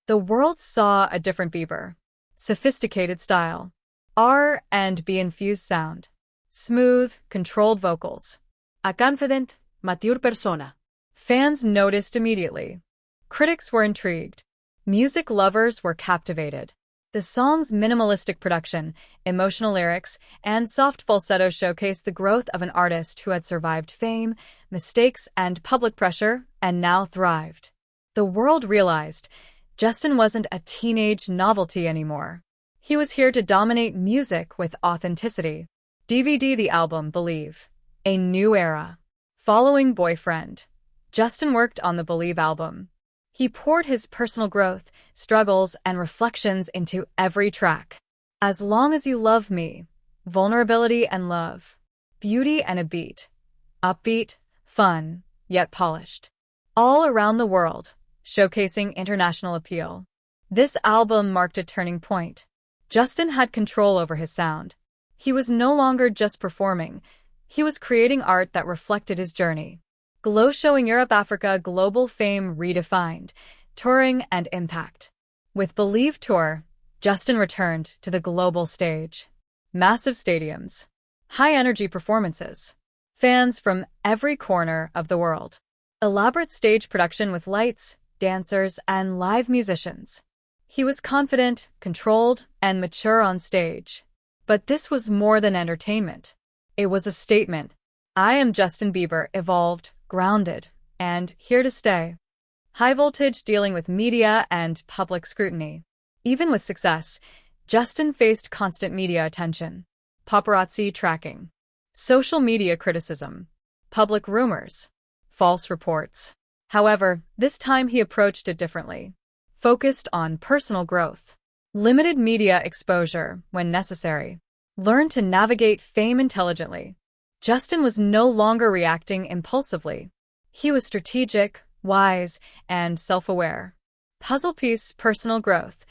The world saw a different Bieber. Sophisticated style. R&B infused sound. Smooth, controlled vocals. A confident, mature persona. Fans noticed immediately. Critics were intrigued. Music lovers were captivated. The song's minimalistic production, emotional lyrics, and soft falsetto showcased the growth of an artist who had survived fame, mistakes, and public pressure, and now thrived. The world realized Justin wasn't a teenage novelty anymore. He was here to dominate music with authenticity. DVD: the album Believe. A new era. Following Boyfriend, Justin worked on the Believe album. He poured his personal growth, struggles, and reflections into every track. As Long as You Love Me, Vulnerability and Love, Beauty and a Beat, upbeat, fun, yet polished. All Around the World, showcasing international appeal. This album marked a turning point. Justin had control over his sound. He was no longer just performing. He was creating art that reflected his journey. Glow, showing Europe, Africa, global fame redefined, touring and impact. With Believe Tour, Justin returned to the global stage. Massive stadiums. High-energy performances. Fans from every corner of the world. Elaborate stage production with lights, dancers, and live musicians. He was confident, controlled, and mature on stage. But this was more than entertainment. It was a statement. I am Justin Bieber, evolved, grounded, and here to stay. High voltage, dealing with media and public scrutiny. Even with success, Justin faced constant media attention, paparazzi tracking, social media criticism, public rumors, false reports. However, this time he approached it differently, focused on personal growth, limited media exposure when necessary, learned to navigate fame intelligently. Justin was no longer reacting impulsively. He was strategic, wise, and self-aware. Puzzle piece: personal growth,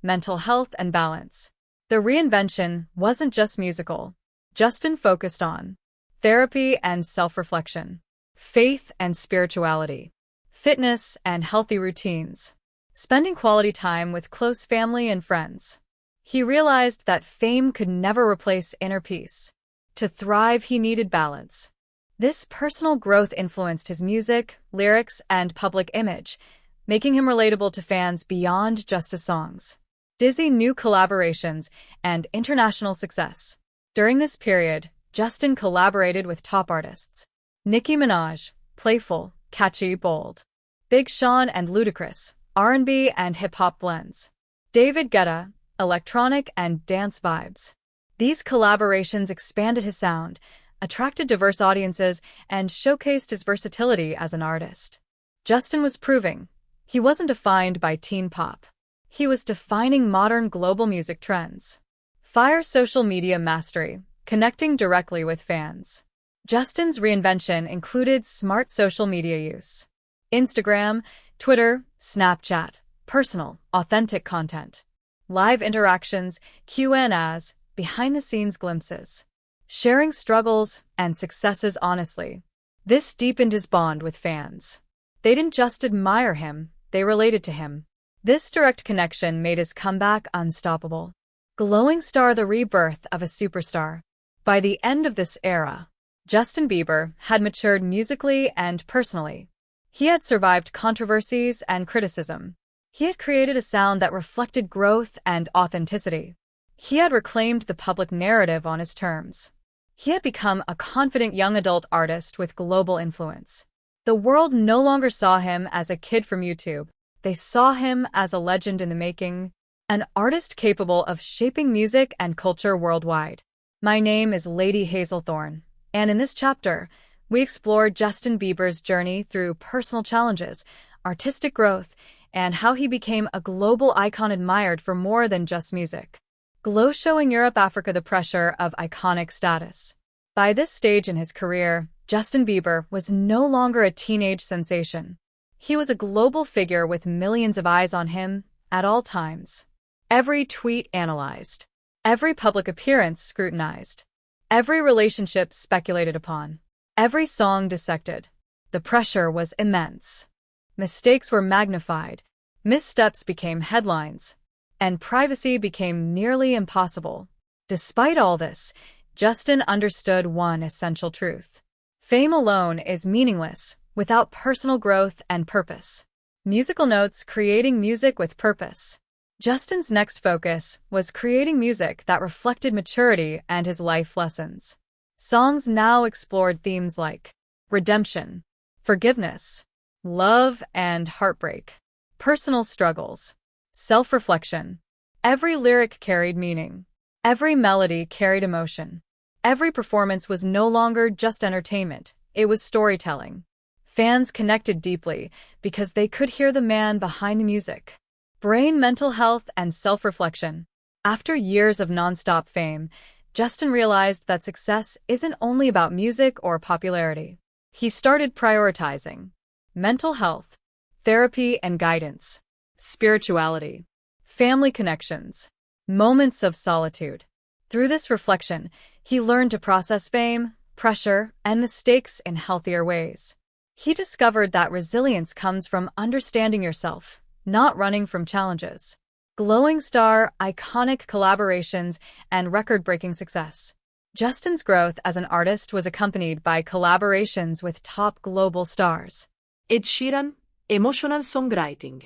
mental health, and balance. The reinvention wasn't just musical. Justin focused on therapy and self-reflection, faith and spirituality, fitness and healthy routines, spending quality time with close family and friends. He realized that fame could never replace inner peace. To thrive, he needed balance. This personal growth influenced his music, lyrics, and public image, making him relatable to fans beyond just his songs. Dizzy: new collaborations and international success. During this period, Justin collaborated with top artists. Nicki Minaj, playful, catchy, bold. Big Sean and Ludacris, R&B and hip-hop blends. David Guetta, electronic and dance vibes. These collaborations expanded his sound, attracted diverse audiences, and showcased his versatility as an artist. Justin was proving he wasn't defined by teen pop. He was defining modern global music trends. Fire: social media mastery, connecting directly with fans. Justin's reinvention included smart social media use. Instagram, Twitter, Snapchat, personal, authentic content. Live interactions, Q&As, behind-the-scenes glimpses, sharing struggles and successes honestly. This deepened his bond with fans. They didn't just admire him, they related to him. This direct connection made his comeback unstoppable. Glowing star, the rebirth of a superstar. By the end of this era, Justin Bieber had matured musically and personally. He had survived controversies and criticism. He had created a sound that reflected growth and authenticity. He had reclaimed the public narrative on his terms. He had become a confident young adult artist with global influence. The world no longer saw him as a kid from YouTube. They saw him as a legend in the making, an artist capable of shaping music and culture worldwide. My name is Lady Hazelthorne, and in this chapter, we explore Justin Bieber's journey through personal challenges, artistic growth, and how he became a global icon admired for more than just music. Glow showing Europe, Africa, the pressure of iconic status. By this stage in his career, Justin Bieber was no longer a teenage sensation. He was a global figure with millions of eyes on him at all times. Every tweet analyzed, every public appearance scrutinized, every relationship speculated upon, every song dissected. The pressure was immense. Mistakes were magnified, missteps became headlines, and privacy became nearly impossible. Despite all this, Justin understood one essential truth. Fame alone is meaningless without personal growth and purpose. Musical notes: creating music with purpose. Justin's next focus was creating music that reflected maturity and his life lessons. Songs now explored themes like redemption, forgiveness, love and heartbreak, personal struggles, self-reflection. Every lyric carried meaning. Every melody carried emotion. Every performance was no longer just entertainment, it was storytelling. Fans connected deeply because they could hear the man behind the music. Brain, mental health, and self-reflection. After years of non-stop fame, Justin realized that success isn't only about music or popularity. He started prioritizing mental health, therapy and guidance, spirituality, family connections, moments of solitude. Through this reflection, he learned to process fame, pressure, and mistakes in healthier ways. He discovered that resilience comes from understanding yourself, not running from challenges. Glowing star, iconic collaborations, and record-breaking success. Justin's growth as an artist was accompanied by collaborations with top global stars. Ed Sheeran, emotional songwriting.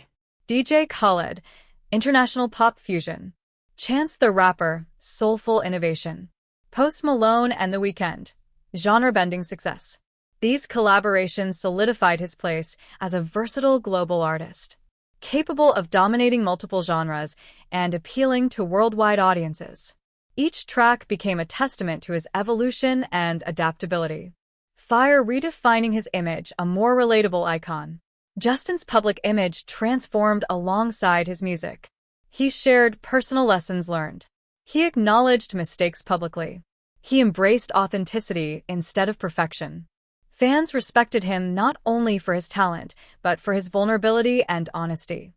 DJ Khaled, international pop fusion. Chance the Rapper, soulful innovation. Post Malone and The Weeknd, genre-bending success. These collaborations solidified his place as a versatile global artist, capable of dominating multiple genres and appealing to worldwide audiences. Each track became a testament to his evolution and adaptability. Fire, redefining his image, a more relatable icon. Justin's public image transformed alongside his music. He shared personal lessons learned. He acknowledged mistakes publicly. He embraced authenticity instead of perfection. Fans respected him not only for his talent, but for his vulnerability and honesty.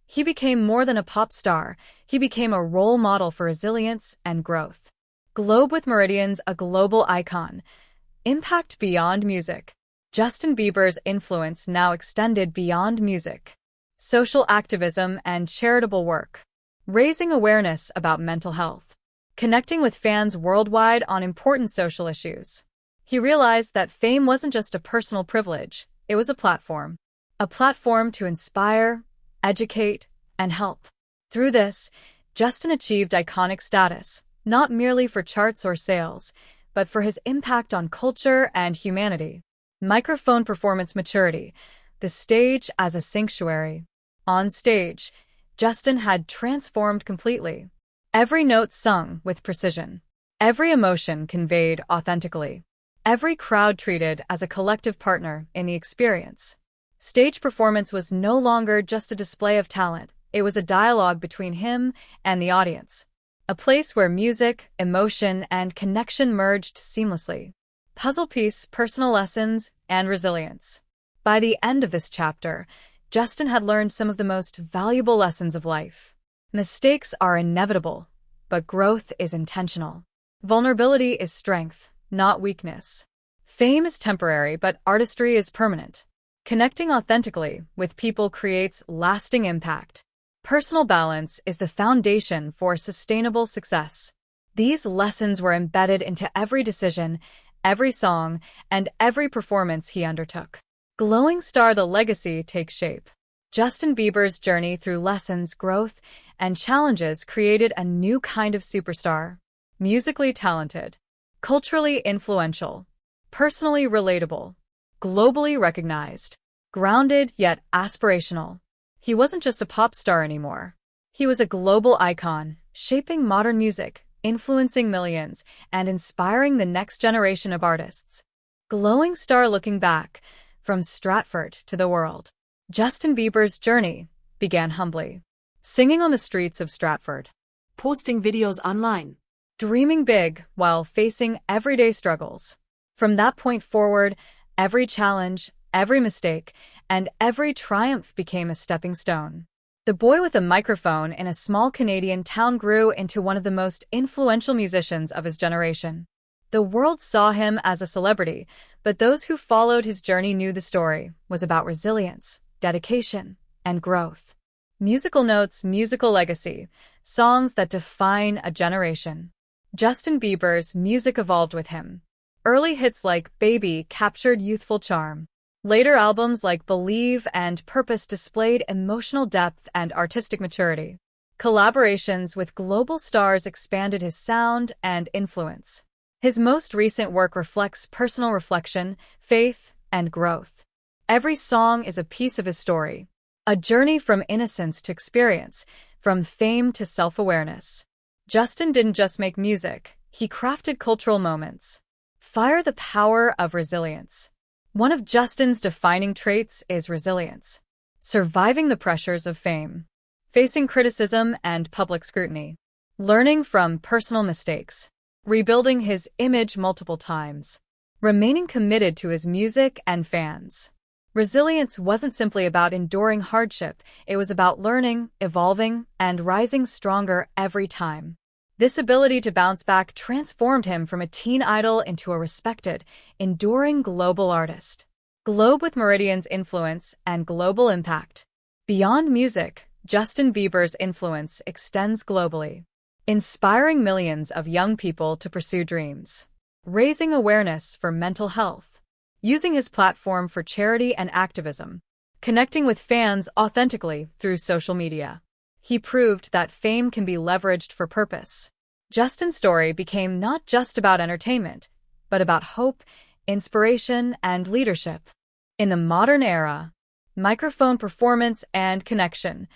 He became more than a pop star, he became a role model for resilience and growth. Globe with Meridians, a global icon. Impact beyond music. Justin Bieber's influence now extended beyond music. Social activism and charitable work. Raising awareness about mental health. Connecting with fans worldwide on important social issues. He realized that fame wasn't just a personal privilege, it was a platform. A platform to inspire, educate, and help. Through this, Justin achieved iconic status, not merely for charts or sales, but for his impact on culture and humanity. Microphone performance maturity, the stage as a sanctuary. On stage, Justin had transformed completely. Every note sung with precision. Every emotion conveyed authentically. Every crowd treated as a collective partner in the experience. Stage performance was no longer just a display of talent, it was a dialogue between him and the audience. A place where music, emotion, and connection merged seamlessly. Puzzle piece, personal lessons, and resilience. By the end of this chapter, Justin had learned some of the most valuable lessons of life. Mistakes are inevitable. but growth is intentional. Vulnerability is strength, not weakness. Fame is temporary, but artistry is permanent. Connecting authentically with people creates lasting impact. Personal balance is the foundation for sustainable success. These lessons were embedded into every decision, every song, and every performance he undertook. Glowing Star: The Legacy takes shape. Justin Bieber's journey through lessons, growth, and challenges created a new kind of superstar. Musically talented, culturally influential, personally relatable, globally recognized, grounded yet aspirational. He wasn't just a pop star anymore. He was a global icon, shaping modern music, influencing millions, and inspiring the next generation of artists. Glowing Star: Looking Back, from Stratford to the world. Justin Bieber's journey began humbly, singing on the streets of Stratford, Posting videos online, dreaming big while facing everyday struggles. From that point forward, every challenge, every mistake, and every triumph became a stepping stone. The boy with a microphone in a small Canadian town grew into one of the most influential musicians of his generation. The world saw him as a celebrity, but those who followed his journey knew the story was about resilience, dedication, and growth. Musical notes, musical legacy, songs that define a generation. Justin Bieber's music evolved with him. Early hits like Baby captured youthful charm. Later albums like Believe and Purpose displayed emotional depth and artistic maturity. Collaborations with global stars expanded his sound and influence. His most recent work reflects personal reflection, faith, and growth. Every song is a piece of his story, a journey from innocence to experience, from fame to self-awareness. Justin didn't just make music, he crafted cultural moments. Fire: The Power of Resilience. One of Justin's defining traits is resilience, surviving the pressures of fame, facing criticism and public scrutiny, learning from personal mistakes, rebuilding his image multiple times, remaining committed to his music and fans. Resilience wasn't simply about enduring hardship, it was about learning, evolving, and rising stronger every time. This ability to bounce back transformed him from a teen idol into a respected, enduring global artist. Globe with Meridian's influence and global impact. Beyond music, Justin Bieber's influence extends globally, inspiring millions of young people to pursue dreams, raising awareness for mental health, using his platform for charity and activism, connecting with fans authentically through social media. He proved that fame can be leveraged for purpose. Justin's story became not just about entertainment, but about hope, inspiration, and leadership. In the modern era, microphone performance and connection,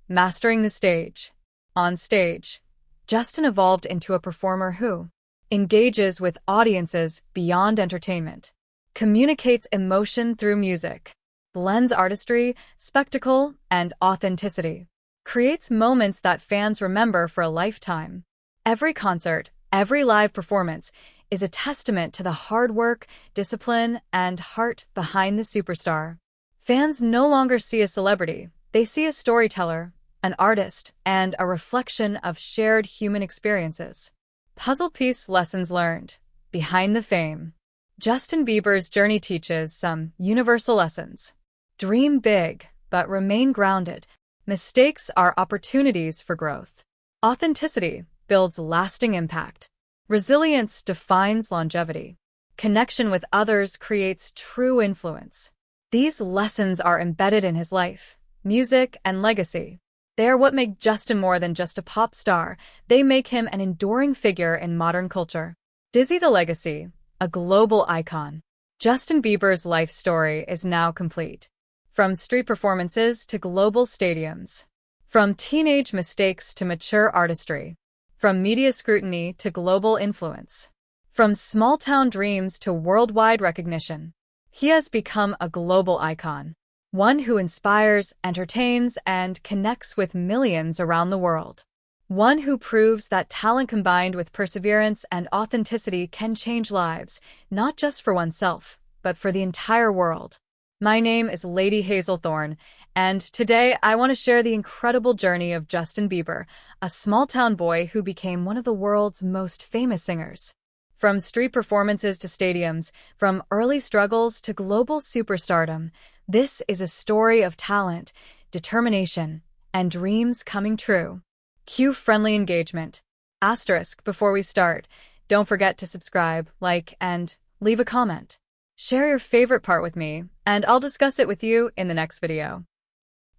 mastering the stage. On stage, Justin evolved into a performer who engages with audiences beyond entertainment, communicates emotion through music, blends artistry, spectacle, and authenticity, creates moments that fans remember for a lifetime. Every concert, every live performance is a testament to the hard work, discipline, and heart behind the superstar. Fans no longer see a celebrity, they see a storyteller, an artist, and a reflection of shared human experiences. Puzzle piece: Lessons learned. Behind the fame. Justin Bieber's journey teaches some universal lessons. Dream big, but remain grounded. Mistakes are opportunities for growth. Authenticity builds lasting impact. Resilience defines longevity. Connection with others creates true influence. These lessons are embedded in his life, music, and legacy. They are what make Justin more than just a pop star. They make him an enduring figure in modern culture. Dizzy: The Legacy, a global icon. Justin Bieber's life story is now complete. From street performances to global stadiums. From teenage mistakes to mature artistry. From media scrutiny to global influence. From small-town dreams to worldwide recognition. He has become a global icon. One who inspires, entertains, and connects with millions around the world. One who proves that talent combined with perseverance and authenticity can change lives, not just for oneself, but for the entire world. My name is Lady Hazel Thorne, and today I want to share the incredible journey of Justin Bieber, a small-town boy who became one of the world's most famous singers. From street performances to stadiums, from early struggles to global superstardom, this is a story of talent, determination, and dreams coming true. Cue friendly engagement. Asterisk before we start. Don't forget to subscribe, like, and leave a comment. Share your favorite part with me, and I'll discuss it with you in the next video.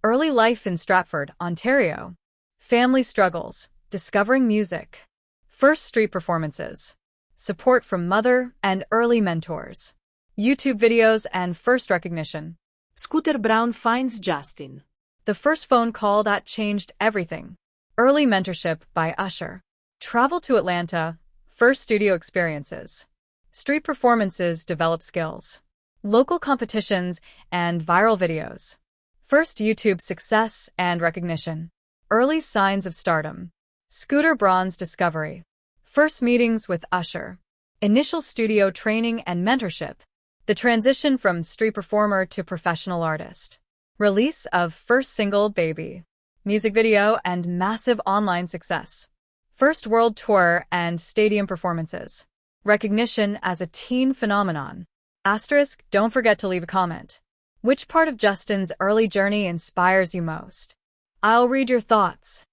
Early life in Stratford, Ontario. Family struggles, discovering music. First street performances. Support from mother and early mentors. YouTube videos and first recognition. Scooter Brown finds Justin. The first phone call that changed everything. Early mentorship by Usher. Travel to Atlanta. First studio experiences. Street performances develop skills. Local competitions and viral videos. First YouTube success and recognition. Early signs of stardom. Scooter Braun's discovery. First meetings with Usher. Initial studio training and mentorship. The transition from street performer to professional artist. Release of first single, Baby. Music video and massive online success. First world tour and stadium performances. Recognition as a teen phenomenon. Asterisk, don't forget to leave a comment. Which part of Justin's early journey inspires you most? I'll read your thoughts.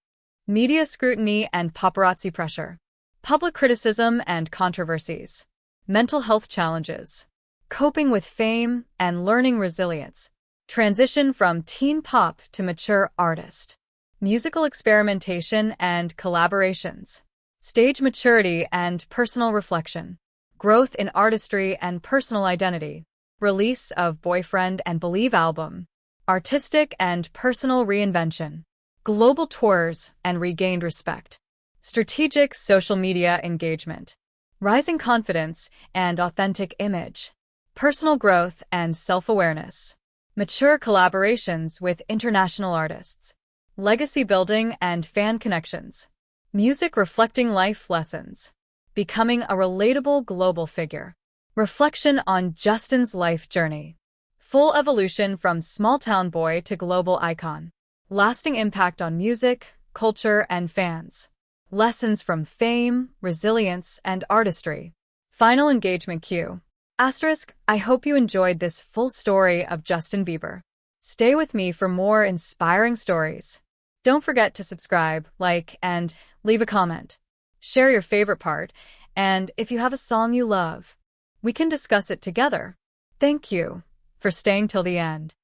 Media scrutiny and paparazzi pressure. Public criticism and controversies. Mental health challenges. Coping with fame and learning resilience. Transition from teen pop to mature artist. Musical experimentation and collaborations. Stage maturity and personal reflection. Growth in artistry and personal identity. Release of Boyfriend and Believe album. Artistic and personal reinvention. Global tours and regained respect. Strategic social media engagement. Rising confidence and authentic image. Personal growth and self-awareness. Mature collaborations with international artists. Legacy building and fan connections. Music reflecting life lessons. Becoming a relatable global figure. Reflection on Justin's life journey. Full evolution from small-town boy to global icon. Lasting impact on music, culture, and fans. Lessons from fame, resilience, and artistry. Final engagement cue. Asterisk, I hope you enjoyed this full story of Justin Bieber. Stay with me for more inspiring stories. Don't forget to subscribe, like, and leave a comment. Share your favorite part, and if you have a song you love, we can discuss it together. Thank you for staying till the end.